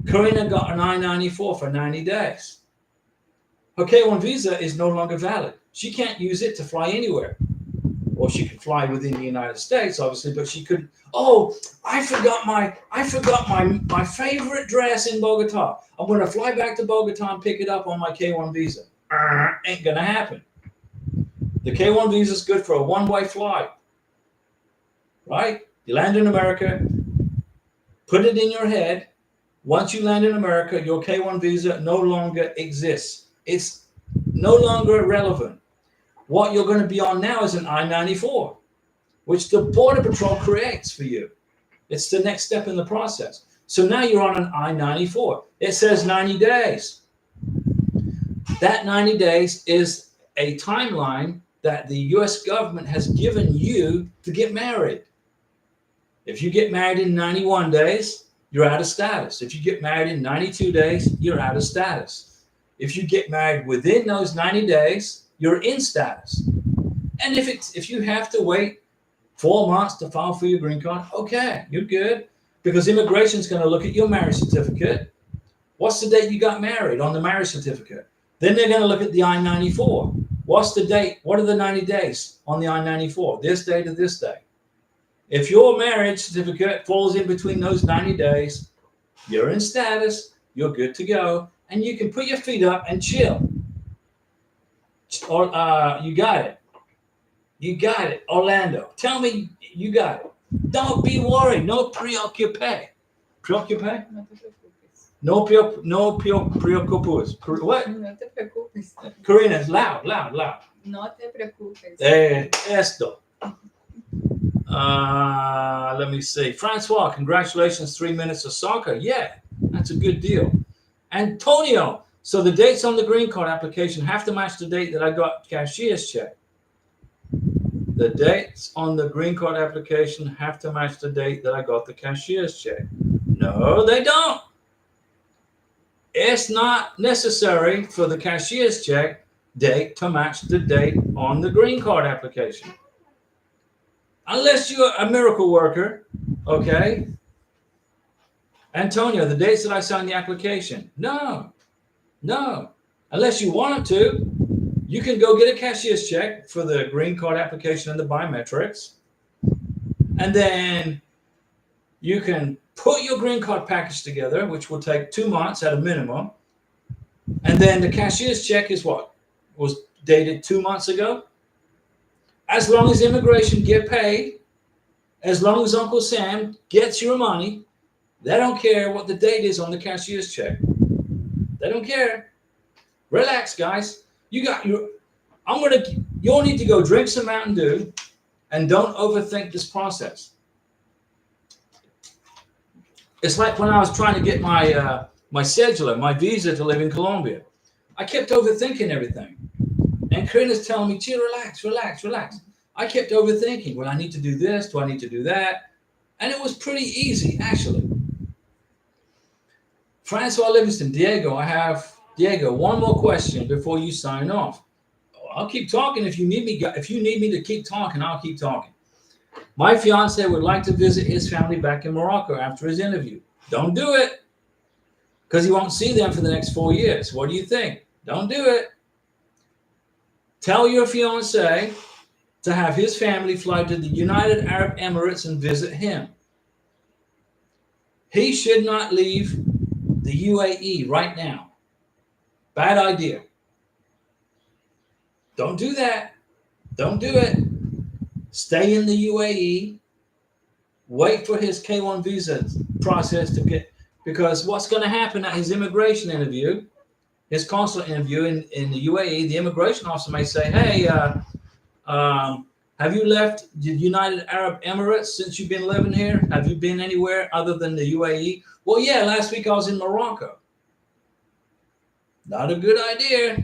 Karina got an I-94 for 90 days. Her K-1 visa is no longer valid. She can't use it to fly anywhere. Well, she could fly within the United States, obviously, but she couldn't. Oh, I forgot my favorite dress in Bogota. I'm going to fly back to Bogota and pick it up on my K-1 visa. Ain't going to happen. The K-1 visa is good for a one-way flight, right? You land in America, put it in your head. Once you land in America, your K-1 visa no longer exists. It's no longer relevant. What you're going to be on now is an I-94, which the Border Patrol creates for you. It's the next step in the process. So now you're on an I-94. It says 90 days. That 90 days is a timeline that the U.S. government has given you to get married. If you get married in 91 days, you're out of status. If you get married in 92 days, you're out of status. If you get married within those 90 days, you're in status. And if you have to wait 4 months to file for your green card, okay, you're good. Because immigration is going to look at your marriage certificate. What's the date you got married on the marriage certificate? Then they're going to look at the I-94. What's the date? What are the 90 days on the I-94? This day to this day. If your marriage certificate falls in between those 90 days, you're in status, you're good to go, and you can put your feet up and chill. Or you got it. You got it, Orlando. Tell me you got it. Don't be worried. No preoccupé. Preoccupé? No preocupes. What? No te preocupes. Karina, loud. No te preocupes. Esto. Let me see. Francois, congratulations. 3 minutes of soccer. Yeah, that's a good deal. Antonio. So the dates on the green card application have to match the date that I got cashier's check. The dates on the green card application have to match the date that I got the cashier's check. No, they don't. It's not necessary for the cashier's check date to match the date on the green card application. Unless you're a miracle worker, okay? Antonio, the dates that I signed the application. No. Unless you want to, you can go get a cashier's check for the green card application and the biometrics. And then you can put your green card package together, which will take 2 months at a minimum. And then the cashier's check is what? Was dated 2 months ago. As long as immigration get paid, as long as Uncle Sam gets your money, they don't care what the date is on the cashier's check. They don't care. Relax, guys. You'll need to go drink some Mountain Dew and don't overthink this process. It's like when I was trying to get my cedula, my visa to live in Colombia. I kept overthinking everything. And Karina's telling me, chill, relax. I kept overthinking. Well, I need to do this. Do I need to do that? And it was pretty easy, actually. Francois Livingston, Diego, one more question before you sign off. I'll keep talking if you need me. If you need me to keep talking, I'll keep talking. My fiance would like to visit his family back in Morocco after his interview. Don't do it, because he won't see them for the next 4 years. What do you think? Don't do it. Tell your fiance to have his family fly to the United Arab Emirates and visit him. He should not leave the UAE right now. Bad idea. Don't do that. Don't do it. Stay in the UAE. Wait for his K1 visa process to get, because what's going to happen at his immigration interview, his consular interview in the UAE, the immigration officer may say, hey, have you left the United Arab Emirates since you've been living here? Have you been anywhere other than the UAE? Well, yeah, last week I was in Morocco. Not a good idea.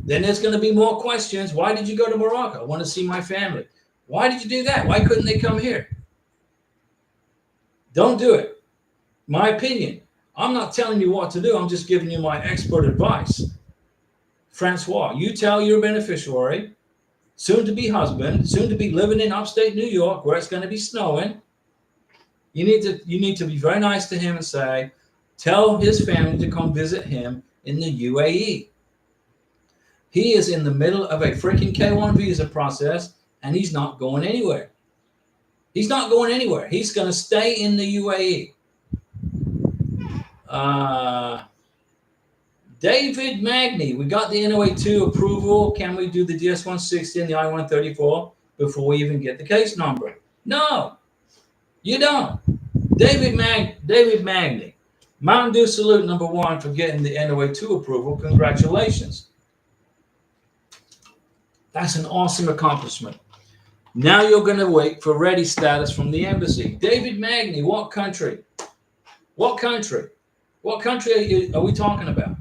Then there's going to be more questions. Why did you go to Morocco? I want to see my family. Why did you do that? Why couldn't they come here? Don't do it. My opinion. I'm not telling you what to do. I'm just giving you my expert advice. Francois, you tell your beneficiary, soon-to-be husband, soon-to-be living in upstate New York, where it's going to be snowing. You need to be very nice to him and say, tell his family to come visit him in the UAE. He is in the middle of a freaking K1 visa process, and he's not going anywhere. He's not going anywhere. He's going to stay in the UAE. David Magny, we got the NOA2 approval. Can we do the DS-160 and the I-134 before we even get the case number? No, you don't. David Magny, Mountain Dew salute #1 for getting the NOA2 approval. Congratulations. That's an awesome accomplishment. Now you're going to wait for ready status from the embassy. David Magny, what country? What country? What country are we talking about?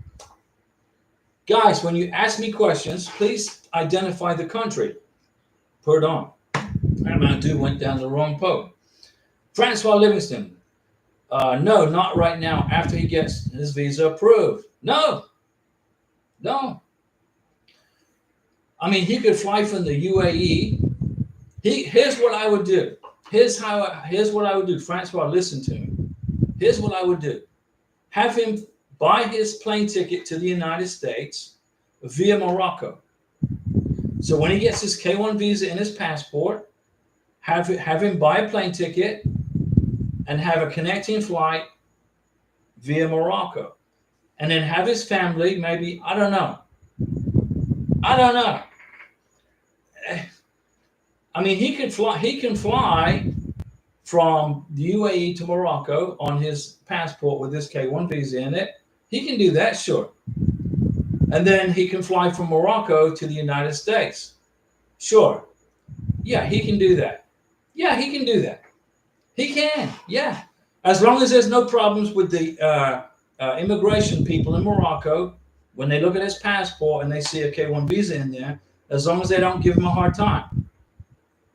Guys, when you ask me questions, please identify the country. Pardon. That Mountain Dew went down the wrong pole. Francois Livingston. No, not right now. After he gets his visa approved. No. I mean, he could fly from the UAE. Here's what I would do. Here's what I would do. Francois, listen to me. Here's what I would do. Have him buy his plane ticket to the United States via Morocco. So when he gets his K1 visa in his passport, have him buy a plane ticket and have a connecting flight via Morocco. And then have his family, maybe, I don't know. I mean, he can fly from the UAE to Morocco on his passport with this K1 visa in it. He can do that, sure. And then he can fly from Morocco to the United States. Sure. Yeah, he can do that. Yeah, he can do that. He can, yeah. As long as there's no problems with the immigration people in Morocco, when they look at his passport and they see a K1 visa in there, as long as they don't give him a hard time.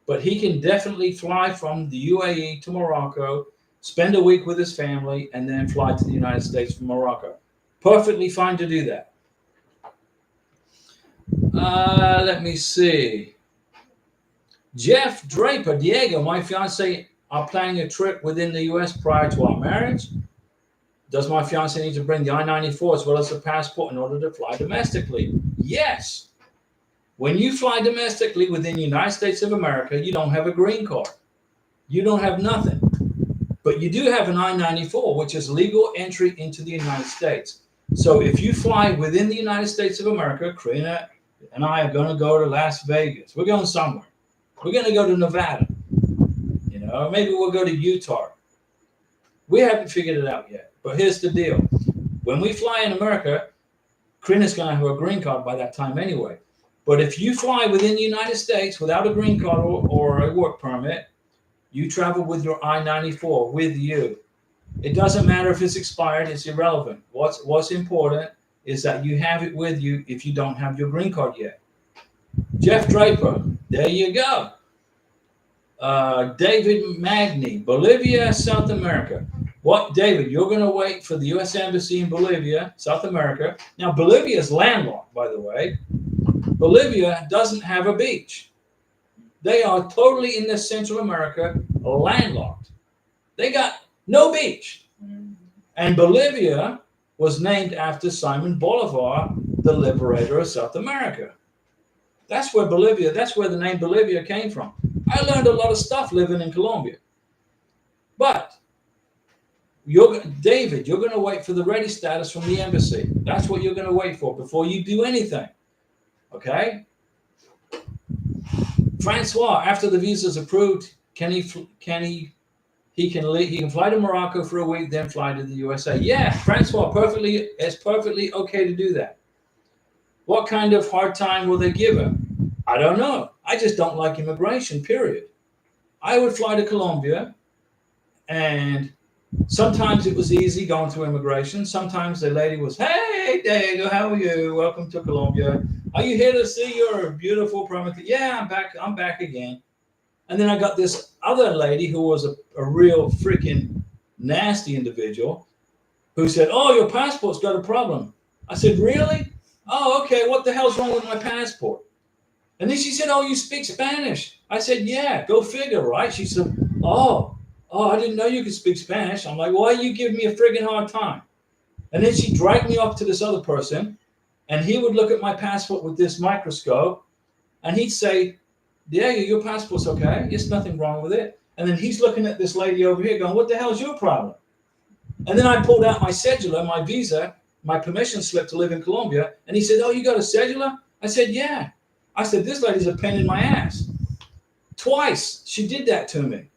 But he can definitely fly from the UAE to Morocco, spend a week with his family, and then fly to the United States from Morocco. Perfectly fine to do that. Let me see. Jeff Draper, Diego, my fiance are planning a trip within the U.S. prior to our marriage. Does my fiance need to bring the I-94 as well as the passport in order to fly domestically? Yes. When you fly domestically within the United States of America, you don't have a green card. You don't have nothing. But you do have an I-94, which is legal entry into the United States. So if you fly within the United States of America, Karina and I are going to go to Las Vegas. We're going somewhere. We're going to go to Nevada. You know, maybe we'll go to Utah. We haven't figured it out yet. But here's the deal. When we fly in America, Karina's going to have a green card by that time anyway. But if you fly within the United States without a green card or a work permit, you travel with your I-94 with you. It doesn't matter if it's expired, it's irrelevant. What's important is that you have it with you if you don't have your green card yet. Jeff Draper, there you go. David Magni, Bolivia, South America. What, David, you're going to wait for the U.S. Embassy in Bolivia, South America. Now, Bolivia is landlocked, by the way. Bolivia doesn't have a beach. They are totally in the Central America, landlocked. They got no beach. And Bolivia was named after Simon Bolivar, the liberator of South America. That's where the name Bolivia came from. I learned a lot of stuff living in Colombia. But, David, you're going to wait for the ready status from the embassy. That's what you're going to wait for before you do anything. Okay? Francois, after the visa is approved, he can fly to Morocco for a week, then fly to the USA. Yeah, Francois, it's perfectly okay to do that. What kind of hard time will they give him? I don't know. I just don't like immigration, period. I would fly to Colombia, and sometimes it was easy going through immigration. Sometimes the lady was, "Hey, Diego, how are you? Welcome to Colombia. Are you here to see your beautiful property?" "Yeah, I'm back again." And then I got this other lady who was a real freaking nasty individual who said, "Oh, your passport's got a problem." I said, "Really? Oh, okay. What the hell's wrong with my passport?" And then she said, "Oh, you speak Spanish." I said, "Yeah, go figure, right?" She said, Oh, I didn't know you could speak Spanish." I'm like, "Why you give me a friggin' hard time?" And then she dragged me off to this other person, and he would look at my passport with this microscope, and he'd say, "Yeah, your passport's okay. There's nothing wrong with it." And then he's looking at this lady over here going, "What the hell's your problem?" And then I pulled out my cedula, my visa, my permission slip to live in Colombia, and he said, "Oh, you got a cedula?" I said, "Yeah." I said, "This lady's a pain in my ass." Twice she did that to me.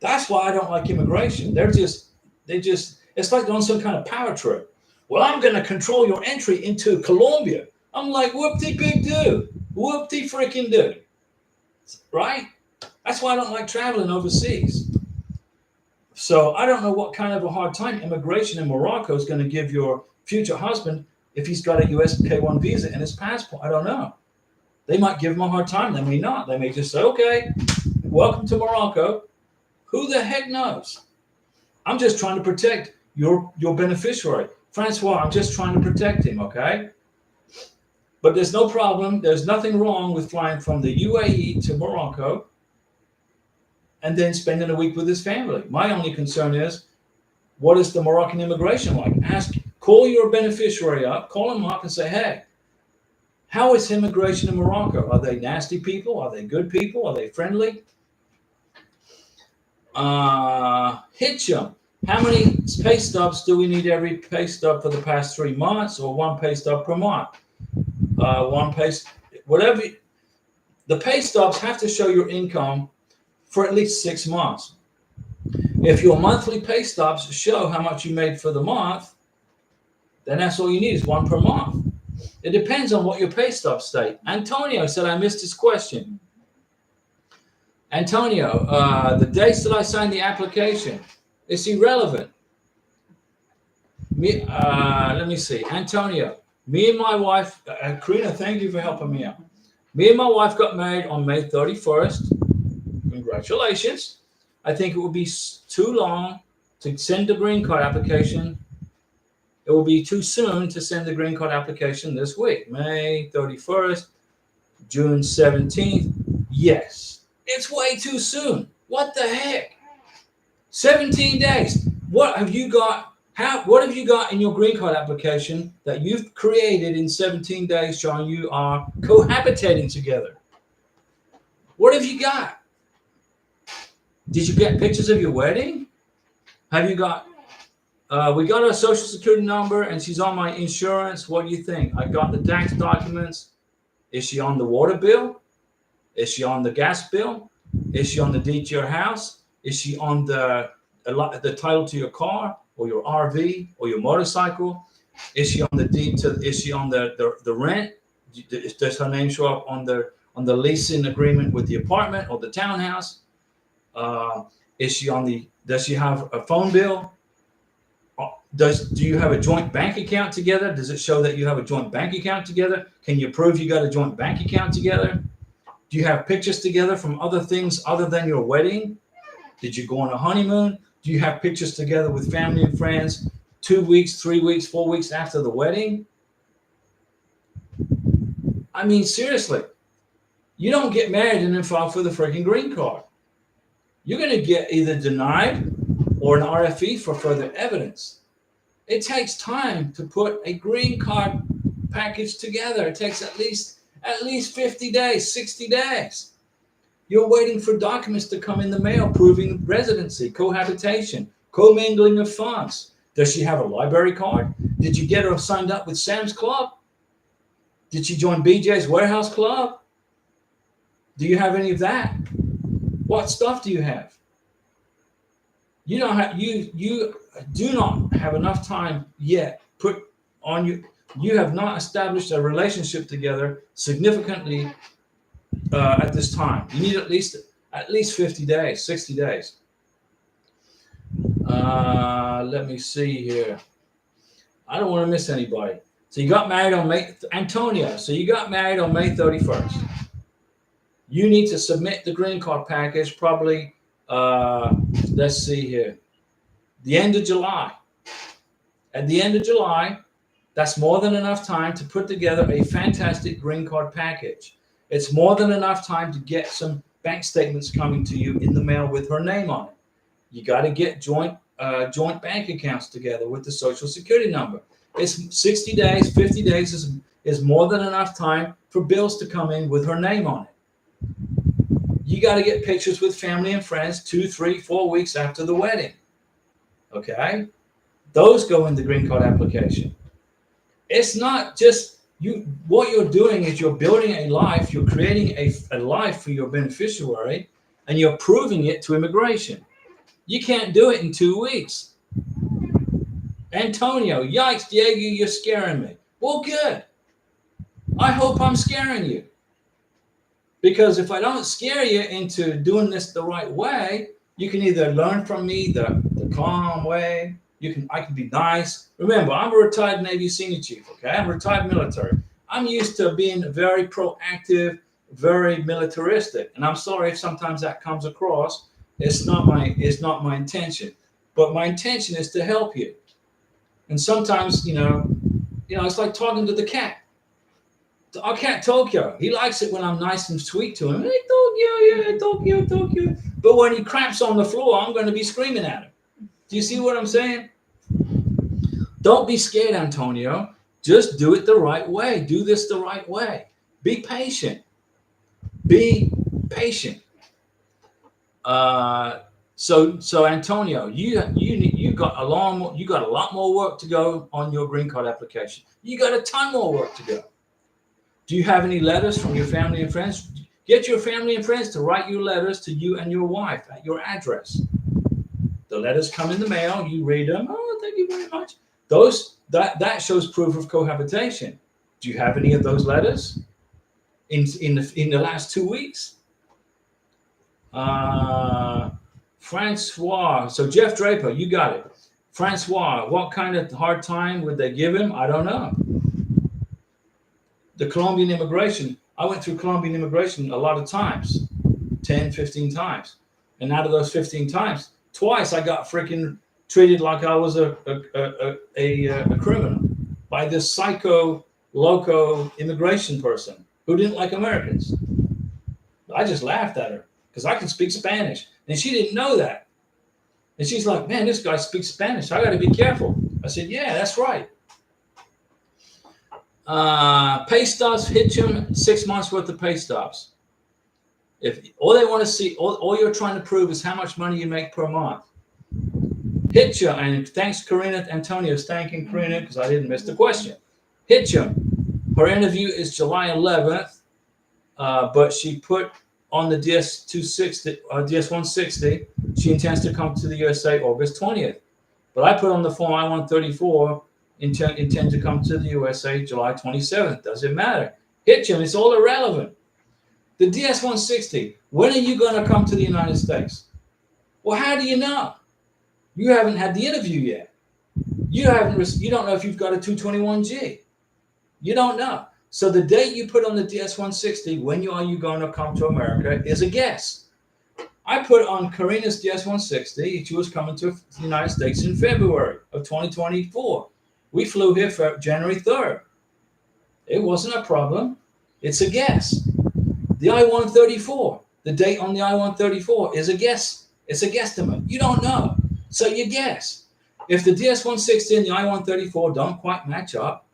That's why I don't like immigration. It's like they're on some kind of power trip. "Well, I'm going to control your entry into Colombia." I'm like, whoop-de-big-do. Whoop-de-freaking-do. Right? That's why I don't like traveling overseas. So I don't know what kind of a hard time immigration in Morocco is going to give your future husband if he's got a US K1 visa and his passport. I don't know. They might give him a hard time. They may not. They may just say, "Okay, welcome to Morocco." Who the heck knows? I'm just trying to protect your beneficiary. Francois, I'm just trying to protect him, okay? But there's no problem. There's nothing wrong with flying from the UAE to Morocco and then spending a week with his family. My only concern is, what is the Moroccan immigration like? Call your beneficiary up, call him up and say, "Hey, how is immigration in Morocco? Are they nasty people? Are they good people? Are they friendly?" Hitchum, how many pay stubs do we need every pay stub for the past 3 months, or one pay stub per month? Whatever. The pay stubs have to show your income for at least 6 months. If your monthly pay stubs show how much you made for the month, then that's all you need, is one per month. It depends on what your pay stubs state. Antonio said I missed his question. Antonio, the dates that I signed the application, it's irrelevant. Let me see. Antonio, me and my wife, Karina, thank you for helping me out. Me and my wife got married on May 31st. Congratulations. I think it would be too long to send the green card application. It will be too soon to send the green card application this week. May 31st, June 17th. Yes, it's way too soon. What the heck? 17 days. What have you got? What have you got in your green card application that you've created in 17 days showing you are cohabitating together? What have you got? Did you get pictures of your wedding? Have you got, we got her social security number and she's on my insurance. What do you think? I got the tax documents. Is she on the water bill? Is she on the gas bill? Is she on the deed to your house? Is she on the title to your car or your RV or your motorcycle? Is she on the deed to? Is she on the rent? Does her name show up on the leasing agreement with the apartment or the townhouse? Is she on the? Does she have a phone bill? Do you have a joint bank account together? Does it show that you have a joint bank account together? Can you prove you got a joint bank account together? Do you have pictures together from other things other than your wedding? Did you go on a honeymoon? Do you have pictures together with family and friends 2 weeks, 3 weeks, 4 weeks after the wedding? I mean, seriously, you don't get married and then file for the freaking green card. You're going to get either denied or an RFE for further evidence. It takes time to put a green card package together. It takes at least 50 days, 60 days. You're waiting for documents to come in the mail proving residency, cohabitation, commingling of funds. Does she have a library card? Did you get her signed up with Sam's Club? Did she join BJ's Warehouse Club? Do you have any of that? What stuff do you have? You don't have you do not have enough time yet put on you. You have not established a relationship together significantly at this time. You need at least 50 days, 60 days. Let me see here. I don't want to miss anybody. So you got married on Antonio. So you got married on May 31st. You need to submit the green card package probably. Let's see here. The end of July. At the end of July, that's more than enough time to put together a fantastic green card package. It's more than enough time to get some bank statements coming to you in the mail with her name on it. You got to get joint bank accounts together with the social security number. It's 60 days, 50 days is more than enough time for bills to come in with her name on it. You got to get pictures with family and friends 2, 3, 4 weeks after the wedding. Okay? Those go in the green card application. It's not just you. What you're doing is you're building a life. You're creating a life for your beneficiary, and you're proving it to immigration. You can't do it in 2 weeks. Antonio, yikes, Diego, you're scaring me. Well, good. I hope I'm scaring you. Because if I don't scare you into doing this the right way, you can either learn from me the calm way. I can be nice. Remember, I'm a retired Navy senior chief, okay? I'm retired military. I'm used to being very proactive, very militaristic. And I'm sorry if sometimes that comes across. It's not my intention. But my intention is to help you. And sometimes, it's like talking to the cat. Our cat Tokyo, he likes it when I'm nice and sweet to him. Hey, Tokyo, yeah, Tokyo. But when he craps on the floor, I'm going to be screaming at him. Do you see what I'm saying? Don't be scared, Antonio. Just do it the right way. Do this the right way. Be patient. Be patient. So Antonio, you got a lot more work to go on your green card application. You got a ton more work to go. Do you have any letters from your family and friends? Get your family and friends to write you letters to you and your wife at your address. The letters come in the mail. You read them. Oh, thank you very much. That shows proof of cohabitation. Do you have any of those letters in the last 2 weeks? Francois. So Jeff Draper, you got it. Francois, what kind of hard time would they give him? I don't know. The Colombian immigration, I went through Colombian immigration a lot of times, 10, 15 times. And out of those 15 times, twice I got freaking treated like I was a criminal by this psycho, loco immigration person who didn't like Americans. I just laughed at her because I can speak Spanish. And she didn't know that. And she's like, man, this guy speaks Spanish. I got to be careful. I said, yeah, that's right. Pay stubs, hit him 6 months worth of pay stubs. If all they want to see, all you're trying to prove is how much money you make per month. Hit you, and thanks Karina Antonio's thanking Karina because I didn't miss the question. Hit you. Her interview is July 11th, but she put on the DS260, DS160, she intends to come to the USA August 20th. But I put on the form I-134, intend to come to the USA July 27th. Doesn't matter. Hit you, it's all irrelevant. The DS160, when are you going to come to the United States? Well, how do you know? You haven't had the interview yet. You don't know if you've got a 221G. You don't know. So the date you put on the DS160, when are you going to come to America, is a guess. I put on Karina's DS160, she was coming to the United States in February of 2024. We flew here for January 3rd. It wasn't a problem. It's a guess. The I-134, the date on the I-134 is a guess. It's a guesstimate. You don't know. So you guess. If the DS160 and the I-134 don't quite match up,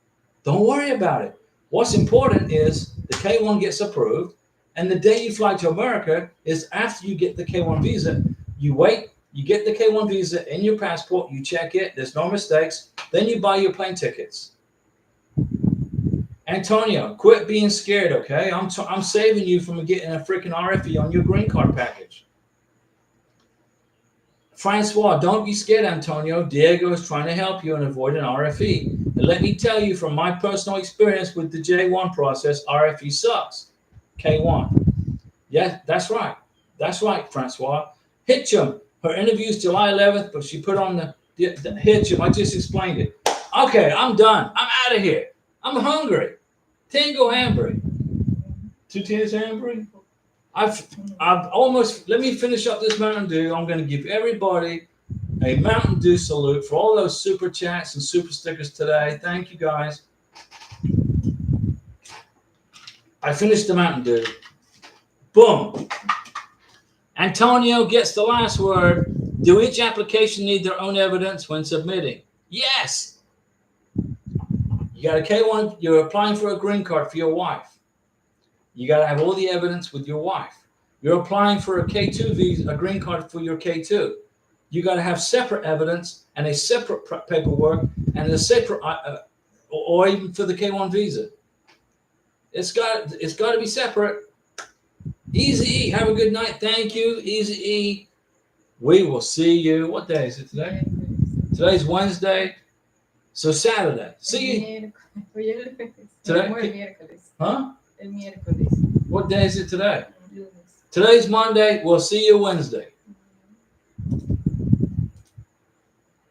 don't worry about it. What's important is the K1 gets approved, and the day you fly to America is after you get the K1 visa. You wait, you get the K1 visa in your passport, you check it, there's no mistakes, then you buy your plane tickets. Antonio, quit being scared, okay? I'm saving you from getting a freaking RFE on your green card package. Francois, don't be scared, Antonio. Diego is trying to help you and avoid an RFE. And let me tell you from my personal experience with the J1 process, RFE sucks. K1. Yeah, that's right. That's right, Francois. Hitchum. Her interview is July 11th, but she put on the Hitchum. I just explained it. Okay, I'm done. I'm out of here. I'm hungry. Tango Hamburg. 2 tiers Hamburg? I've almost, let me finish up this Mountain Dew. I'm going to give everybody a Mountain Dew salute for all those super chats and super stickers today. Thank you, guys. I finished the Mountain Dew. Boom. Antonio gets the last word. Do each application need their own evidence when submitting? Yes. You got a K1, you're applying for a green card for your wife. You got to have all the evidence with your wife. You're applying for a K2 visa, a green card for your K2. You got to have separate evidence and a separate paperwork and a separate, or even for the K1 visa. It's got to be separate. Easy E, have a good night. Thank you, Easy E. We will see you. What day is it today? Today's Wednesday. So Saturday. See you. Today? Huh? El miércoles. What day is it today? Lunes. Today's Monday. We'll see you Wednesday.